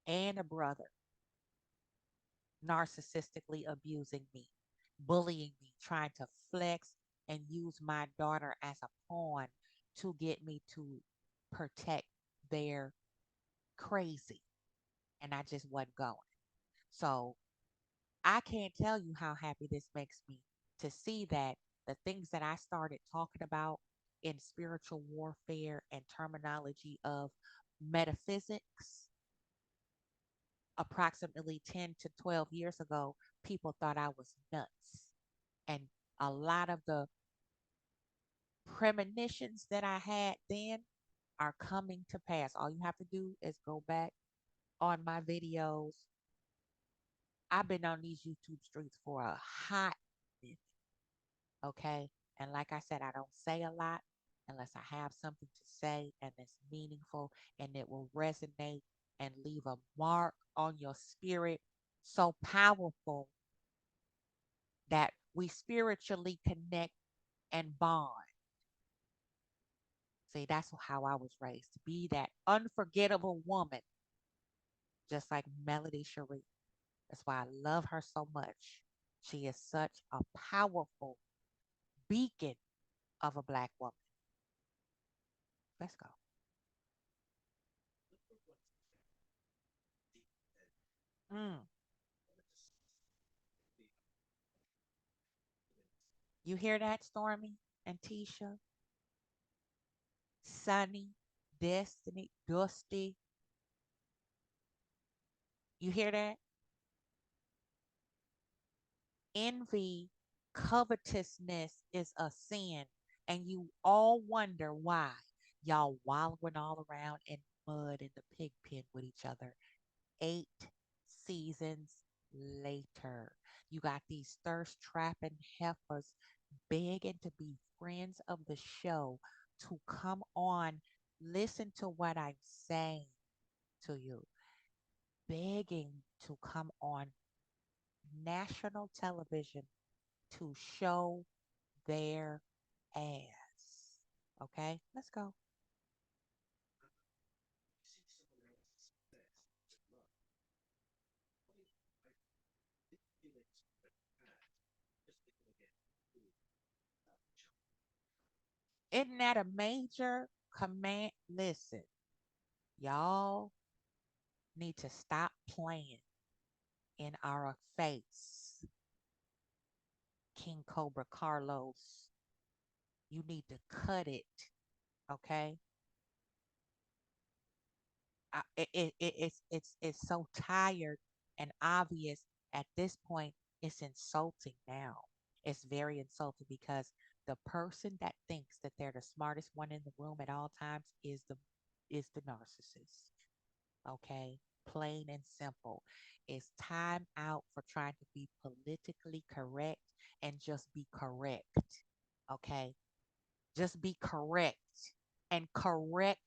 and a brother narcissistically abusing me, bullying me, trying to flex and use my daughter as a pawn to get me to protect their crazy. And I just wasn't going. So I can't tell you how happy this makes me to see that the things that I started talking about in spiritual warfare and terminology of metaphysics approximately 10 to 12 years ago, people thought I was nuts. And a lot of the premonitions that I had then are coming to pass. All you have to do is go back on my videos. I've been on these YouTube streets for a hot minute, okay? And like I said, I don't say a lot unless I have something to say and it's meaningful and it will resonate and leave a mark on your spirit so powerful that we spiritually connect and bond. See, that's how I was raised to be that unforgettable woman, just like Melody Cherie. That's why I love her so much. She is such a powerful beacon of a black woman. Let's go. Mm. You hear that, Stormy and Tisha? Sunny, Destiny, Dusty. You hear that? Envy, covetousness is a sin, and you all wonder why. Y'all wallowing all around in mud in the pig pen with each other. 8 seasons later, you got these thirst trapping heifers begging to be friends of the show to come on. Listen to what I'm saying to you. Begging to come on national television to show their ass. Okay, let's go. Isn't that a major command? Listen, Y'all need to stop playing in our face. King Cobra Carlos, you need to cut it, okay? It's so tired and obvious at this point. It's insulting now. It's very insulting because the person that thinks that they're the smartest one in the room at all times is the narcissist. Okay, plain and simple. It's time out for trying to be politically correct and just be correct. Okay, just be correct and correct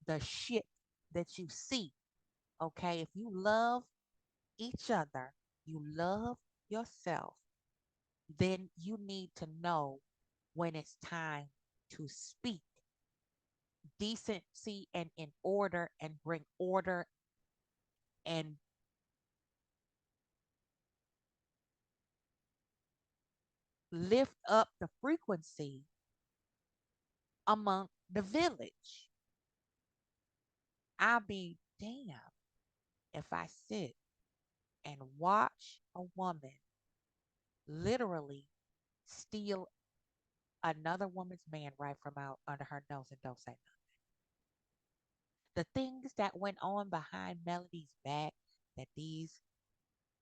the shit that you see. Okay, if you love each other, you love yourself, then you need to know when it's time to speak decency and in order and bring order and lift up the frequency among the village. I'll be damned if I sit and watch a woman literally steal another woman's man right from out under her nose and don't say nothing. The things that went on behind Melody's back that these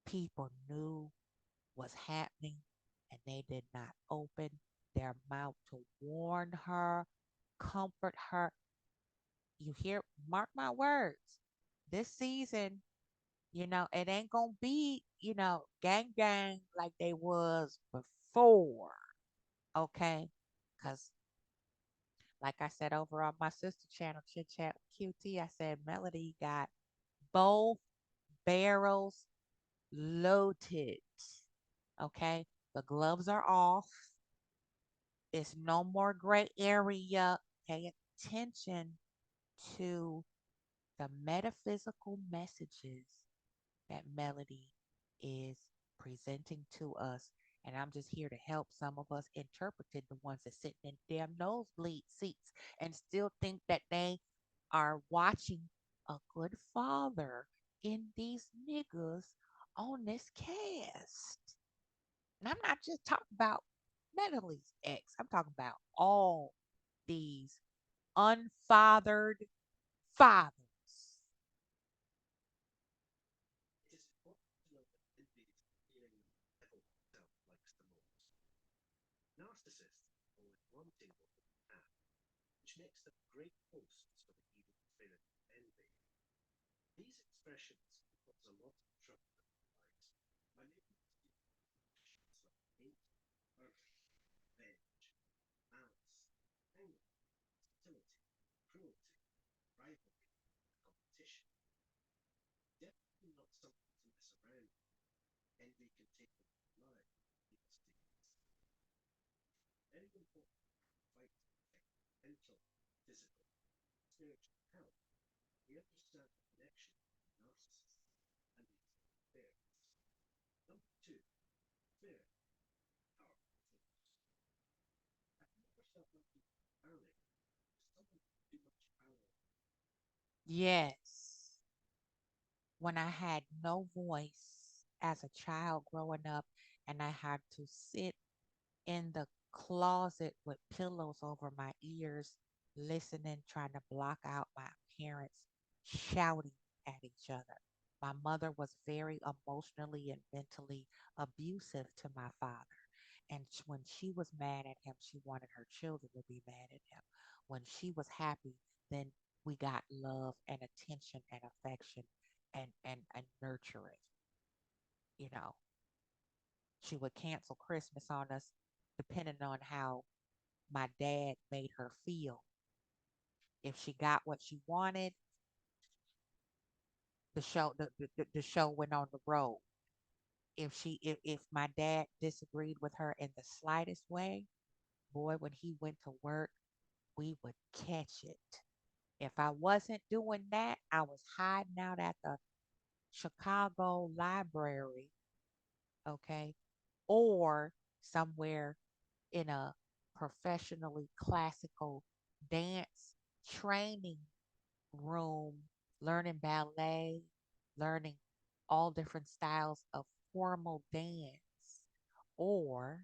people knew was happening and they did not open their mouth to warn her, comfort her. You hear, mark my words, this season, it ain't gonna be, gang gang like they was before. Okay. Because like I said over on my sister channel, Chit Chat QT, I said Melody got both barrels loaded. Okay. The gloves are off. It's no more gray area. Pay attention to the metaphysical messages that Melody is presenting to us. And I'm just here to help some of us interpret the ones that sit in damn nosebleed seats and still think that they are watching a good father in these niggas on this cast. And I'm not just talking about Melody's ex. I'm talking about all these unfathered fathers. Narcissists only one table have, which makes them great hosts for the evil spirit of envy. These expressions cause a lot of trouble in our lives by making us feel emotions like hate, murder, revenge, malice, anger, hostility, cruelty, rivalry, and competition. Definitely not something to mess around with. Envy can take over your life and lead us to very important fight to protect mental, physical, spiritual health. We understand the connection between narcissists and these affairs. Number two, fear, powerful force. Have you ever felt like you were drowning because someone had too much power? Yes. When I had no voice as a child growing up and I had to sit in the closet with pillows over my ears, listening, trying to block out my parents shouting at each other. My mother was very emotionally and mentally abusive to my father. And when she was mad at him, she wanted her children to be mad at him. When she was happy, then we got love and attention and affection and nurturing. You know, she would cancel Christmas on us depending on how my dad made her feel. If she got what she wanted, the show went on the road. If my dad disagreed with her in the slightest way, boy, when he went to work, we would catch it. If I wasn't doing that, I was hiding out at the Chicago library, okay, or somewhere in a professionally classical dance training room learning ballet, learning all different styles of formal dance, or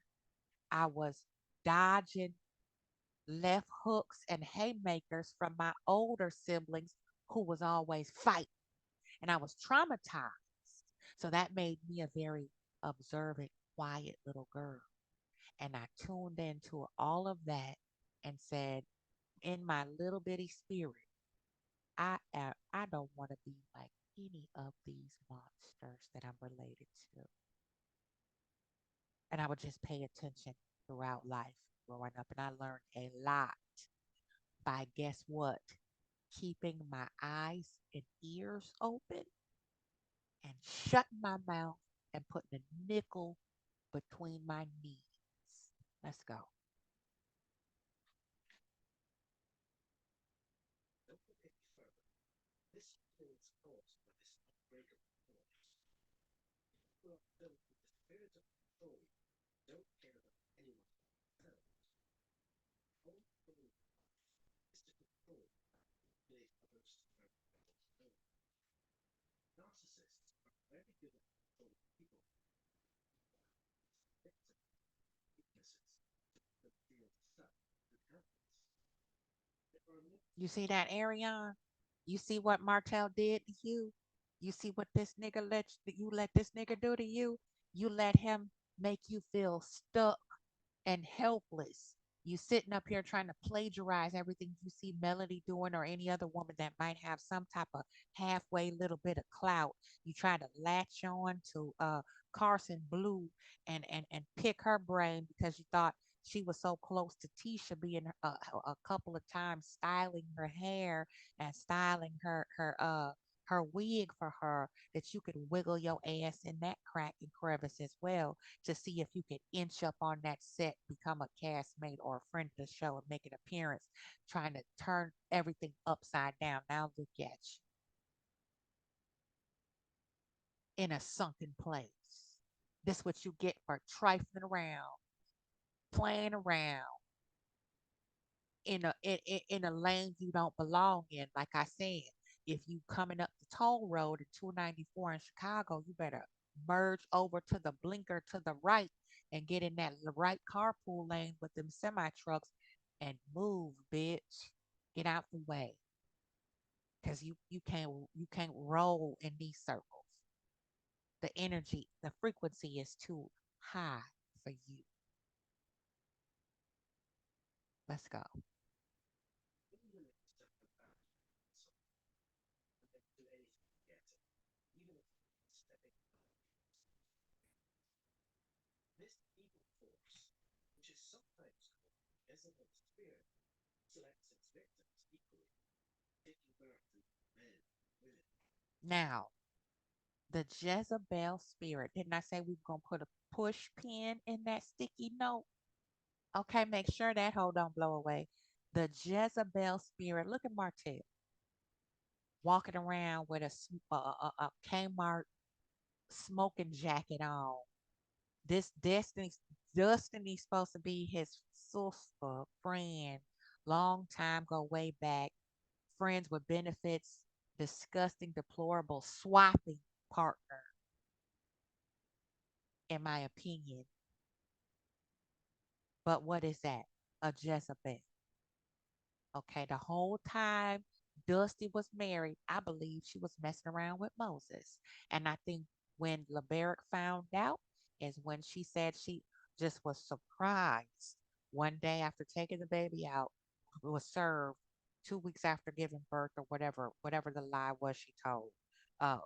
I was dodging left hooks and haymakers from my older siblings who was always fighting. And I was traumatized. So that made me a very observant, quiet little girl. And I tuned into all of that and said, in my little bitty spirit, I don't want to be like any of these monsters that I'm related to. And I would just pay attention throughout life growing up. And I learned a lot by guess what? Keeping my eyes and ears open and shutting my mouth and putting a nickel between my knees. Let's go. You see that, Arion? You see what Martel did to you? You see what this nigga let this nigga do to you? You let him make you feel stuck and helpless. You sitting up here trying to plagiarize everything you see Melody doing or any other woman that might have some type of halfway little bit of clout. You try to latch on to Carson Blue and pick her brain because you thought she was so close to Tisha being a couple of times styling her hair and styling her wig for her that you could wiggle your ass in that crack and crevice as well to see if you could inch up on that set, become a castmate or a friend of the show and make an appearance, trying to turn everything upside down. Now look at you in a sunken place. This what you get for trifling around, playing around in a lane you don't belong in. Like I said, if you coming up the toll road at 294 in Chicago, you better merge over to the blinker to the right and get in that right carpool lane with them semi trucks and move, bitch. Get out the way, cause you can't roll in these circles. The energy, the frequency is too high for you. Let's go. Now, the Jezebel spirit. Didn't I say we were gonna put a push pin in that sticky note? Okay, make sure that hole don't blow away. The Jezebel spirit. Look at Martel walking around with a Kmart smoking jacket on. This Destiny's supposed to be his sister, friend, long time go way back, friends with benefits, disgusting, deplorable, swapping partner, in my opinion. But what is that? A Jezebel. Okay, the whole time Dusty was married, I believe she was messing around with Moses. And I think when LeBerick found out is when she said she just was surprised one day after taking the baby out, was served 2 weeks after giving birth or whatever the lie was she told. How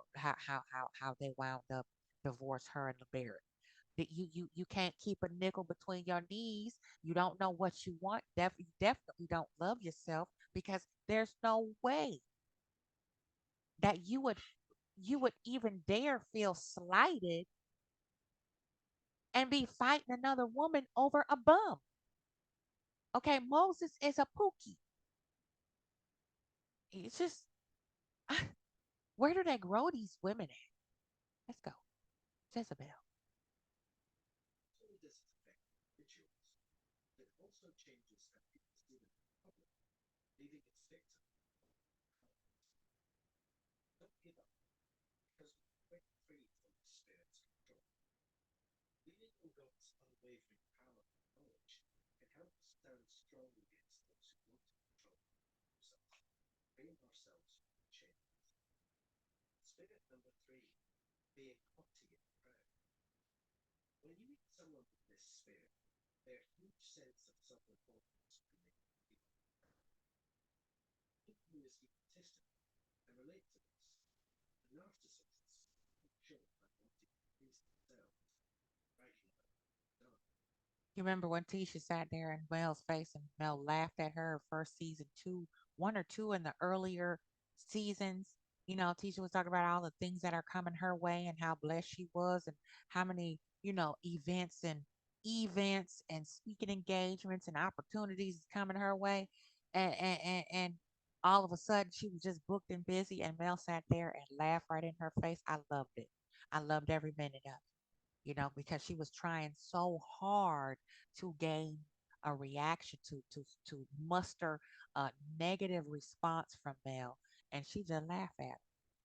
they wound up divorce her and LeBerick. That you can't keep a nickel between your knees. You don't know what you want. You definitely don't love yourself because there's no way that you would even dare feel slighted and be fighting another woman over a bum. Okay, Moses is a pookie. It's just where do they grow these women at? Let's go, Jezebel. give up because we break free from the Spirit's control. Leaning on God's unwavering power and knowledge can help us stand strong against those who want to control themselves, freeing ourselves from the chains. Spirit number 3, being haughty and proud. When you meet someone with this spirit, their huge sense of self-importance can make people proud. People who is egotistical and relate to this. The narcissists show by wanting to please themselves, bragging about what they've done. You remember when Tisha sat there in Mel's face and Mel laughed at her first season two, one or two in the earlier seasons? You know, Tisha was talking about all the things that are coming her way and how blessed she was and how many, events and speaking engagements and opportunities is coming her way. And all of a sudden she was just booked and busy and Mel sat there and laughed right in her face. I loved it. I loved every minute of it, because she was trying so hard to gain a reaction to muster a negative response from Mel, and she just laughed at her.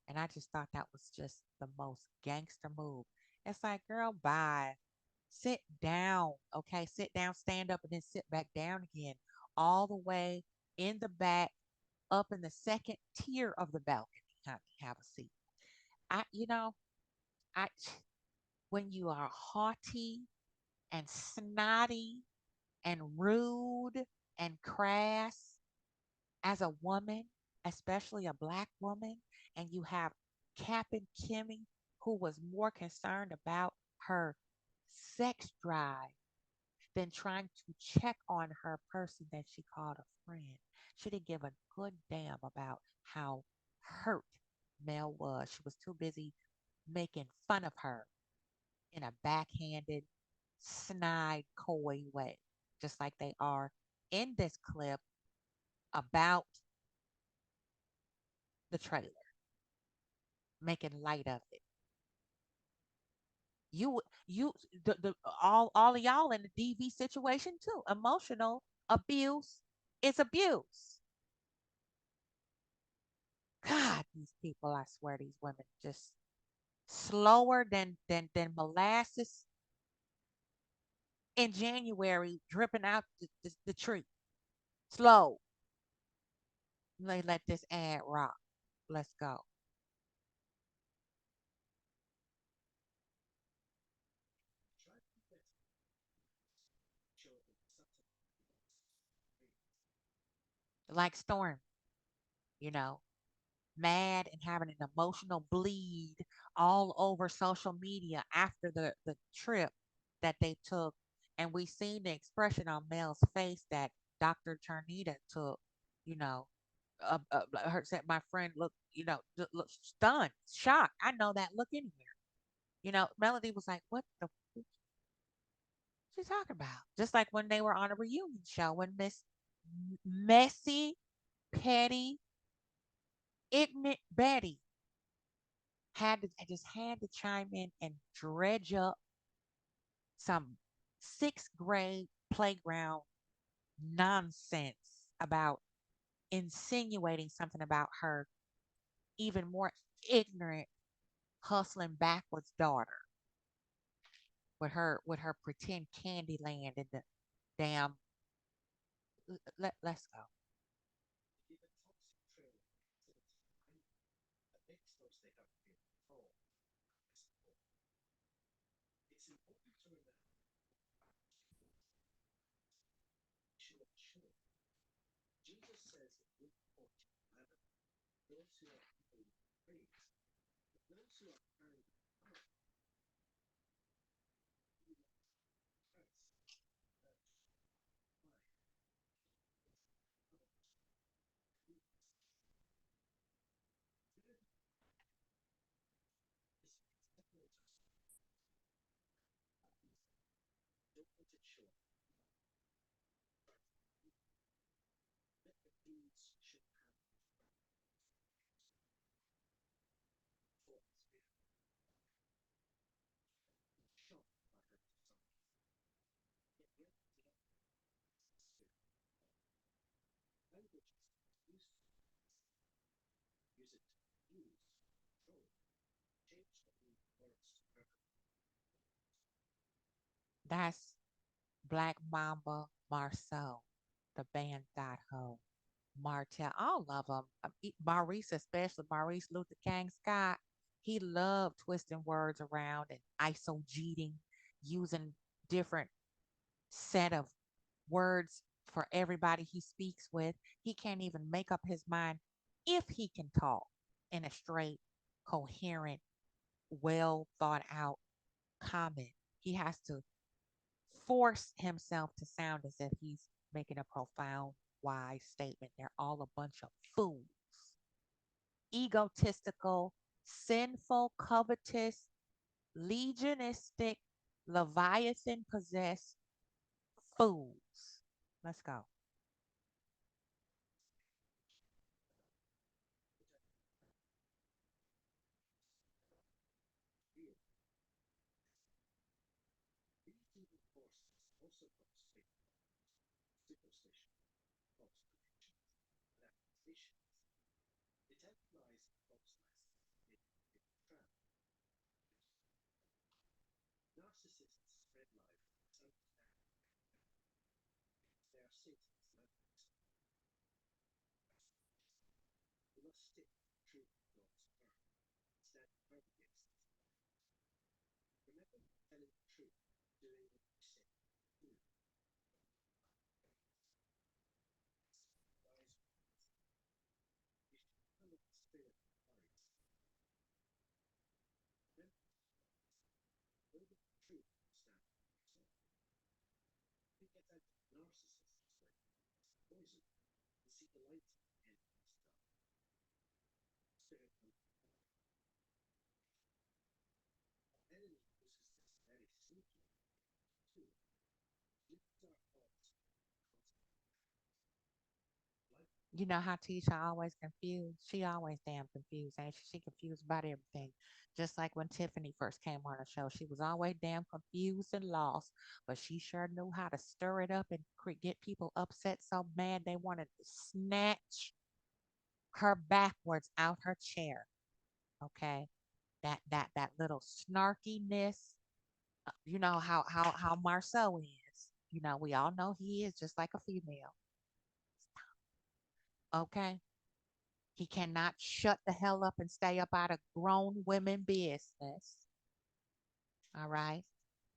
And I just thought that was just the most gangster move. It's like, girl, bye. Sit down, okay? Sit down, stand up, and then sit back down again, all the way in the back, up in the second tier of the balcony. Have a seat. I, you know, I when you are haughty and snotty and rude and crass as a woman, especially a black woman, and you have Captain Kimmy, who was more concerned about her sex drive than trying to check on her person that she called a friend. She didn't give a good damn about how hurt Mel was. She was too busy making fun of her in a backhanded, snide, coy way, just like they are in this clip about the trailer, making light of it. You, all of y'all in the DV situation too. Emotional abuse is abuse. God, these people, I swear, these women just slower than molasses in January dripping out the tree. Slow. Let this ad rock. Let's go. Like Storm, you know, mad and having an emotional bleed all over social media after the trip that they took. And we seen the expression on Mel's face that Dr. Turnita took, you know, her said my friend looked, looked stunned, shocked. I know that look anywhere. Melody was like, what the she talking about? Just like when they were on a reunion show when Miss Messy, Petty, Ignorant Betty had to chime in and dredge up some sixth grade playground nonsense about insinuating something about her even more ignorant hustling backwards daughter with her pretend candy land in the damn let's go. It's important to remember sure. Jesus says in Luke 14:11, those who are people praise, but those who are carried out, you Christ. Don't put it short. Let the deeds should have for spirit. Shocked by her desire. Yet yet to that spirit. Language is used. Use it to use. That's Black Mamba Marceau, the band Dot Ho, Martel, all of them. Maurice, especially Maurice Luther King Scott, he loved twisting words around and isogeting, using different set of words for everybody he speaks with. He can't even make up his mind if he can talk in a straight, coherent, well thought out comment. He has to force himself to sound as if he's making a profound, wise statement. They're all a bunch of fools, egotistical, sinful, covetous, legionistic, Leviathan possessed fools. Let's go. You know how Tisha always confused? She always damn confused, ain't she? She confused about everything. Just like when Tiffany first came on the show, she was always damn confused and lost, but she sure knew how to stir it up and get people upset so mad they wanted to snatch her backwards out her chair. Okay, that little snarkiness. You know how Marceau is. You know we all know he is just like a female. Okay, he cannot shut the hell up and stay up out of grown women business. All right.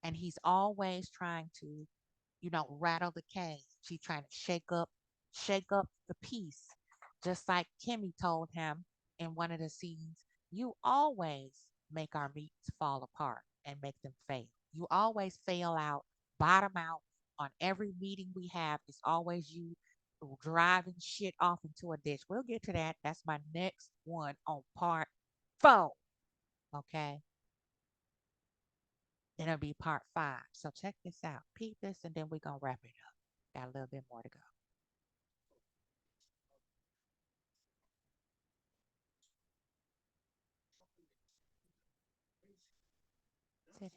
And he's always trying to, rattle the cage. He's trying to shake up the peace. Just like Kimmy told him in one of the scenes, you always make our meetings fall apart and make them fail. You always fail out, bottom out on every meeting we have. It's always you driving shit off into a ditch. We'll get to that. That's my next one on part 4. Okay. Then it'll be part 5. So check this out. Peep this, and then we're going to wrap it up. Got a little bit more to go. Sit down.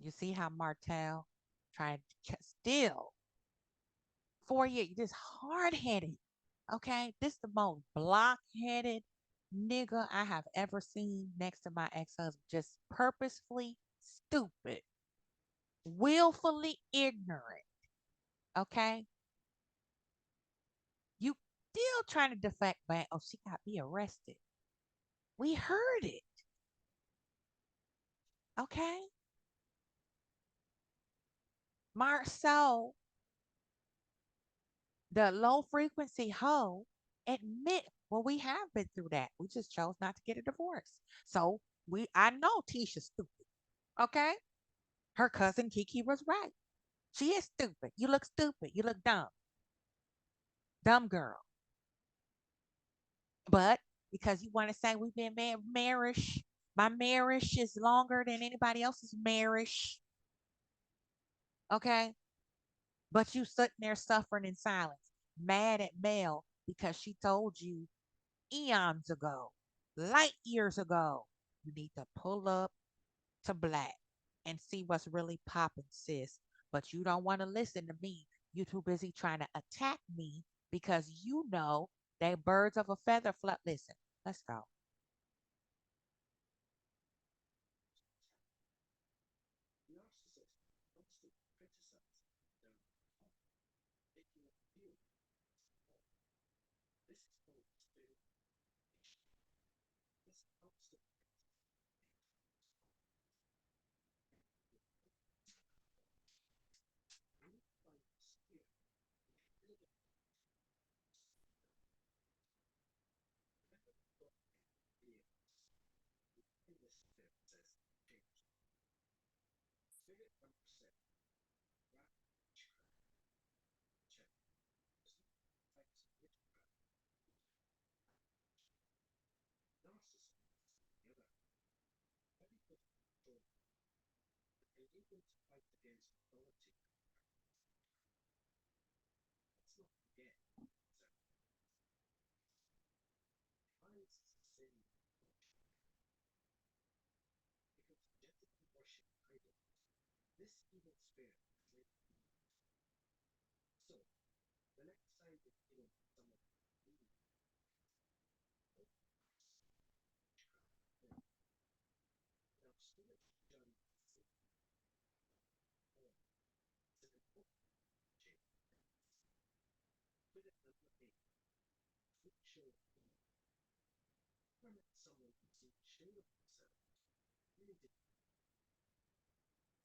You see how Martel tried to still 4 years, this hard headed. Okay. This the most block headed nigga I have ever seen next to my ex husband. Just purposefully stupid, willfully ignorant. Okay. You still trying to defect back. Oh, she got me arrested. We heard it. Okay. Marceau, the low frequency hoe, admit, well, we have been through that. We just chose not to get a divorce. So I know Tisha's stupid. Okay. Her cousin Kiki was right. She is stupid. You look stupid. You look dumb. Dumb girl. But because you want to say we've been marriage, my marriage is longer than anybody else's marriage. Okay. But you sitting there suffering in silence, mad at Mel because she told you eons ago, light years ago, you need to pull up to black and see what's really popping, sis. But you don't want to listen to me. You're too busy trying to attack me because you know they birds of a feather flock. Listen, let's go.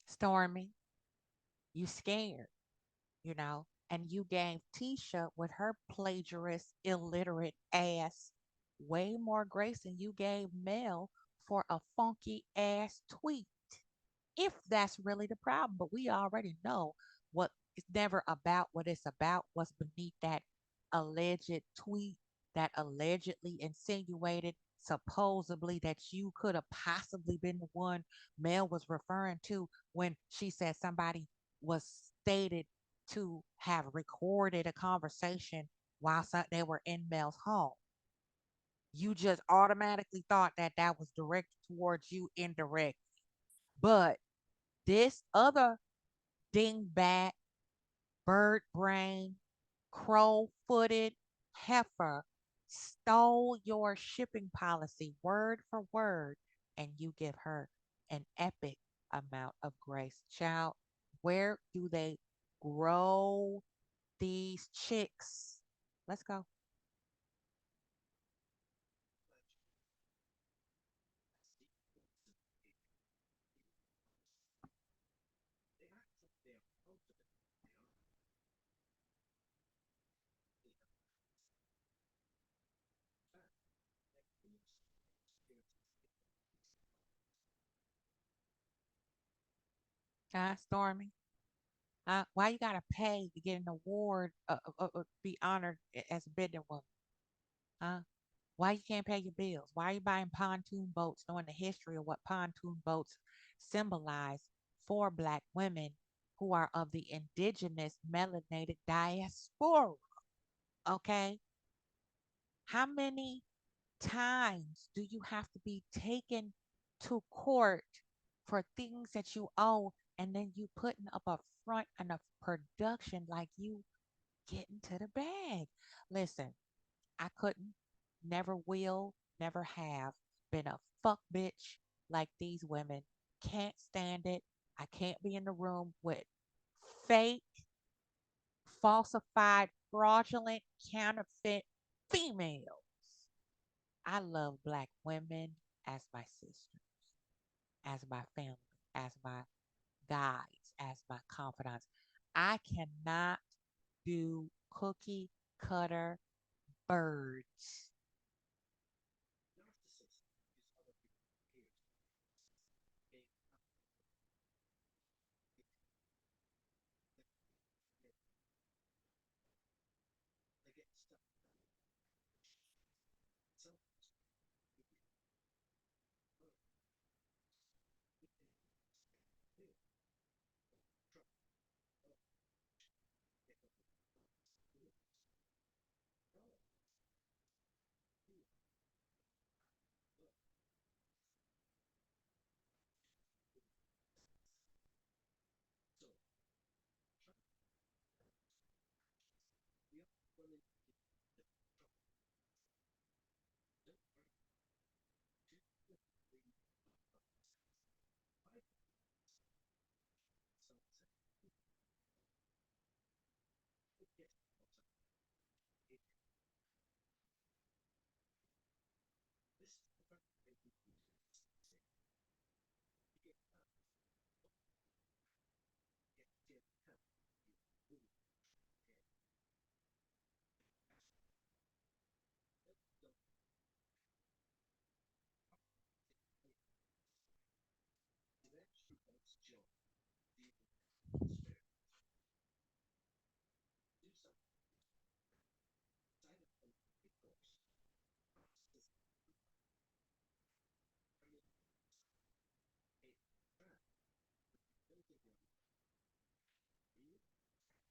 Stormy, you scared, and you gave Tisha with her plagiarist, illiterate ass way more grace than you gave Mel for a funky ass tweet. If that's really the problem. But we already know what it's never about what it's about, what's beneath that alleged tweet that allegedly insinuated supposedly that you could have possibly been the one Mel was referring to when she said somebody was stated to have recorded a conversation while they were in Mel's home. You just automatically thought that that was directed towards you indirect. But this other dingbat, bird brain, crow footed heifer stole your shipping policy word for word, and you give her an epic amount of grace. Child, where do they grow these chicks? Let's go. Stormy. Why you gotta pay to get an award, be honored as a bidding woman? Huh? Why you can't pay your bills? Why are you buying pontoon boats knowing the history of what pontoon boats symbolize for Black women who are of the indigenous melanated diaspora? Okay? How many times do you have to be taken to court for things that you owe and then you putting up a front and a production like you getting to the bag? Listen, I couldn't, never will, never have been a fuck bitch like these women. Can't stand it. I can't be in the room with fake, falsified, fraudulent, counterfeit females. I love Black women as my sisters, as my family, as my guides, as my confidants. I cannot do cookie cutter birds.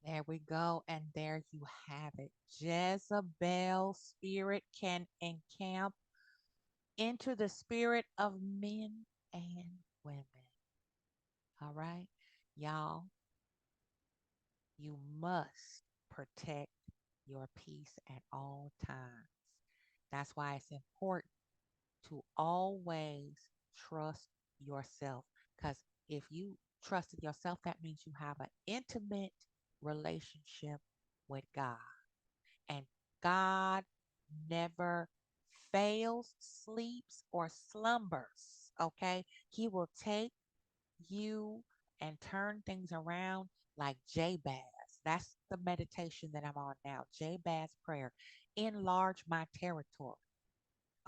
There we go. And there you have it. Jezebel spirit can encamp into the spirit of men and women. All right. Y'all, you must protect your peace at all times. That's why it's important to always trust yourself. Because if you trust in yourself, that means you have an intimate relationship with God. And God never fails, sleeps, or slumbers. Okay. He will take you and turn things around like Jabez. That's the meditation that I'm on now. Jabez prayer. Enlarge my territory.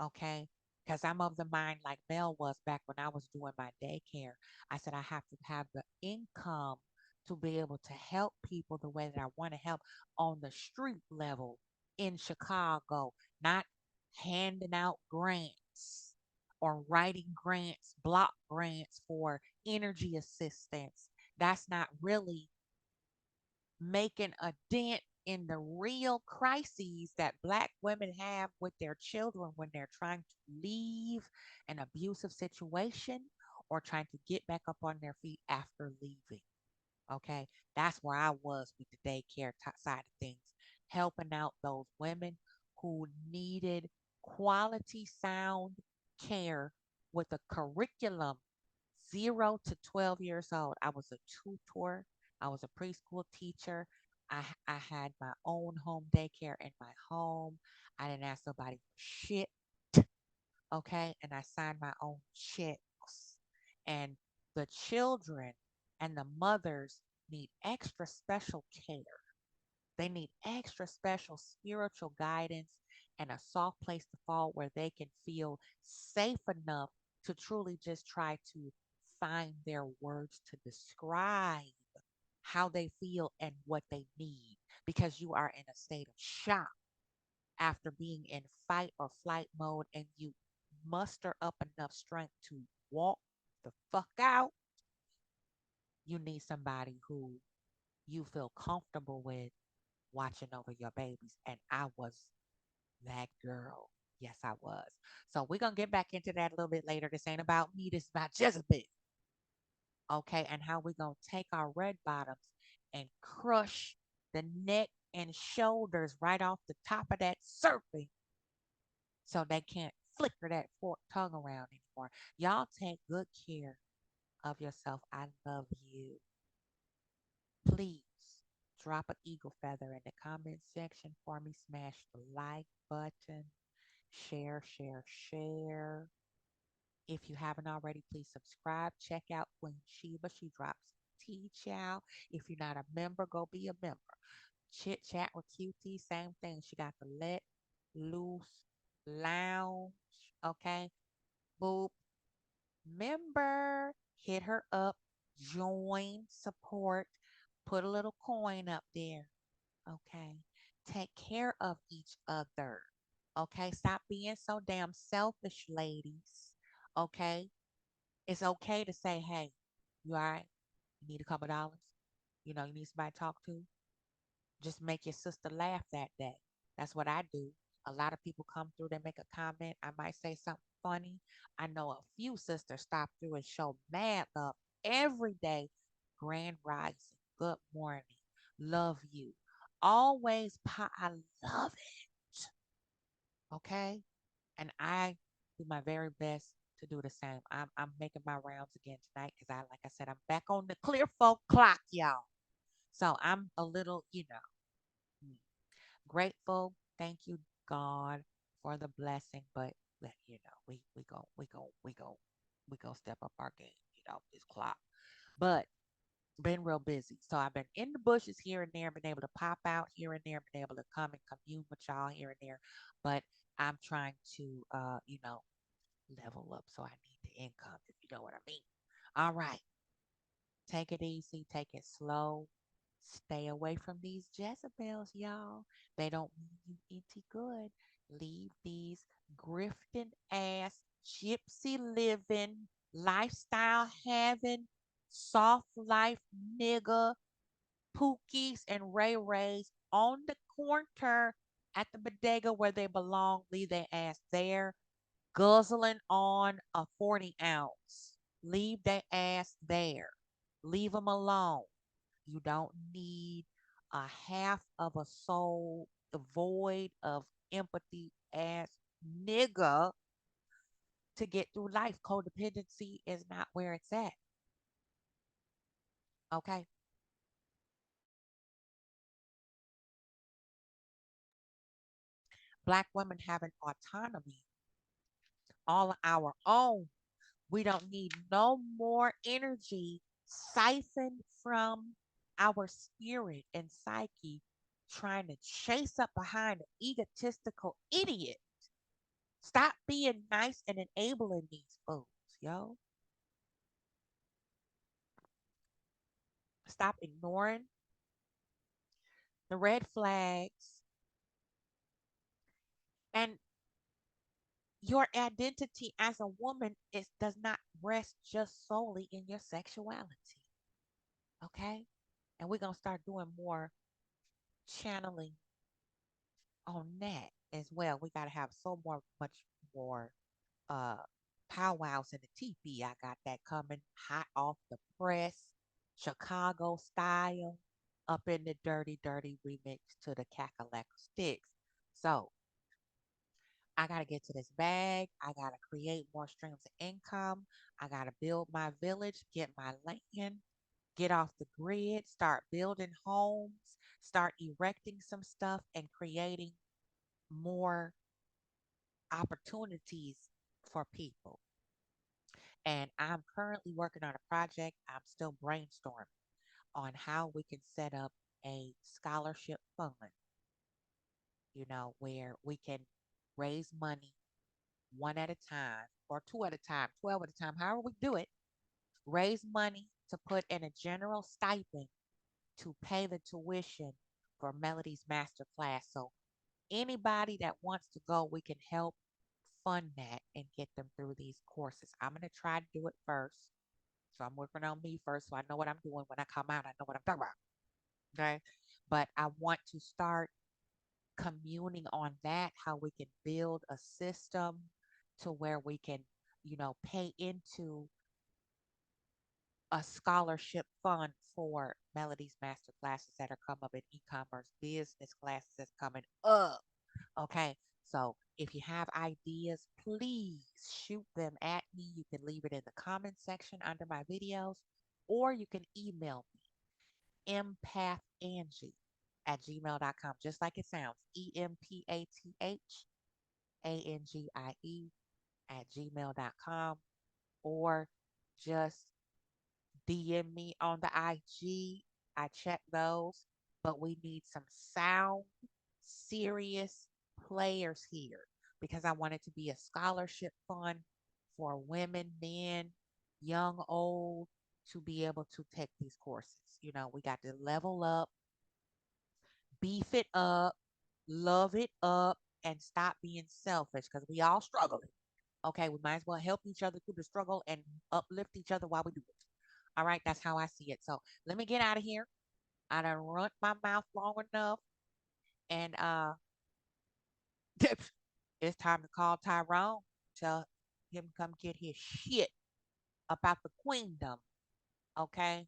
Okay. Because I'm of the mind like Mel was back when I was doing my daycare. I said I have to have the income to be able to help people the way that I want to help on the street level in Chicago, not handing out grants or writing grants, block grants for energy assistance. That's not really making a dent in the real crises that Black women have with their children when they're trying to leave an abusive situation or trying to get back up on their feet after leaving. Okay, that's where I was with the daycare side of things, helping out those women who needed quality sound care with a curriculum 0 to 12 years old. I was a tutor, I was a preschool teacher. I had my own home daycare in my home. I didn't ask nobody for shit, okay? And I signed my own checks. And the children and the mothers need extra special care. They need extra special spiritual guidance and a soft place to fall where they can feel safe enough to truly just try to find their words to describe how they feel and what they need because you are in a state of shock after being in fight or flight mode and you muster up enough strength to walk the fuck out. You need somebody who you feel comfortable with watching over your babies. And I was that girl. Yes, I was. So we're going to get back into that a little bit later. This ain't about me. This is about Jezebel. Okay. And how we're going to take our red bottoms and crush the neck and shoulders right off the top of that serpent so they can't flicker that forked tongue around anymore. Y'all take good care of yourself. I love you. Please drop an eagle feather in the comment section for me. Smash the like button. Share, share, share. If you haven't already, please subscribe. Check out Queen Sheba. She drops tea chow. If you're not a member, go be a member. Chit chat with QT, same thing. She got the let loose lounge. Okay. Boop. Member. Hit her up. Join, support. Put a little coin up there. Okay. Take care of each other. Okay. Stop being so damn selfish, ladies. Okay. It's okay to say, hey, you all right? You need a couple dollars? You need somebody to talk to? Just make your sister laugh that day. That's what I do. A lot of people come through, they make a comment. I might say something funny. I know a few sisters stop through and show mad love every day. Grand rising. Good morning. Love you. Always, I love it. Okay. And I do my very best to do the same. I'm making my rounds again tonight because like I said, I'm back on the clear folk clock, y'all. So I'm a little, grateful. Thank you, God, for the blessing. But we go step up our game, this clock. But been real busy. So I've been in the bushes here and there, been able to pop out here and there, been able to come and commune with y'all here and there. But I'm trying to level up. So I need the income, if you know what I mean. All right. Take it easy, take it slow. Stay away from these Jezebels, y'all. They don't mean you any good. Leave these grifting ass, gypsy living, lifestyle having, soft life nigga Pookies and Ray Rays on the corner at the bodega where they belong. Leave their ass there, guzzling on a 40 ounce. Leave their ass there. Leave them alone. You don't need a half of a soul, devoid of empathy ass nigga to get through life. Codependency is not where it's at. Okay. Black women have an autonomy all our own. We don't need no more energy siphoned from our spirit and psyche trying to chase up behind an egotistical idiot. Stop being nice and enabling these fools, yo. Stop ignoring the red flags. And your identity as a woman does not rest just solely in your sexuality. Okay? And we're going to start doing more channeling on that as well. We got to have much more uh powwows in the teepee. I got that coming hot off the press, Chicago style, up in the dirty, dirty remix to the cackalack sticks. So I gotta get to this bag. I gotta create more streams of income. I gotta build my village, get my land, get off the grid, start building homes, start erecting some stuff and creating more opportunities for people. And I'm currently working on a project. I'm still brainstorming on how we can set up a scholarship fund, where we can raise money one at a time or two at a time, 12 at a time, however we do it, raise money to put in a general stipend to pay the tuition for Melody's master class. So anybody that wants to go, we can help fund that and get them through these courses. I'm going to try to do it first. So I'm working on me first so I know what I'm doing. When I come out, I know what I'm talking about. Okay. But I want to start communing on that, how we can build a system to where we can, pay into a scholarship fund for Melody's master classes that are come up in e-commerce business classes that's coming up. Okay. So if you have ideas, please shoot them at me. You can leave it in the comment section under my videos, or you can email me, empathangie@gmail.com, just like it sounds, EMPATHANGIE@gmail.com, or just DM me on the IG. I check those, but we need some sound, serious players here because I want it to be a scholarship fund for women, men, young, old, to be able to take these courses. We got to level up, beef it up, love it up, and stop being selfish because we all struggling. Okay, we might as well help each other through the struggle and uplift each other while we do it. All right, that's how I see it. So let me get out of here. I done run my mouth long enough, and it's time to call Tyrone. Tell him come get his shit about the queendom. Okay,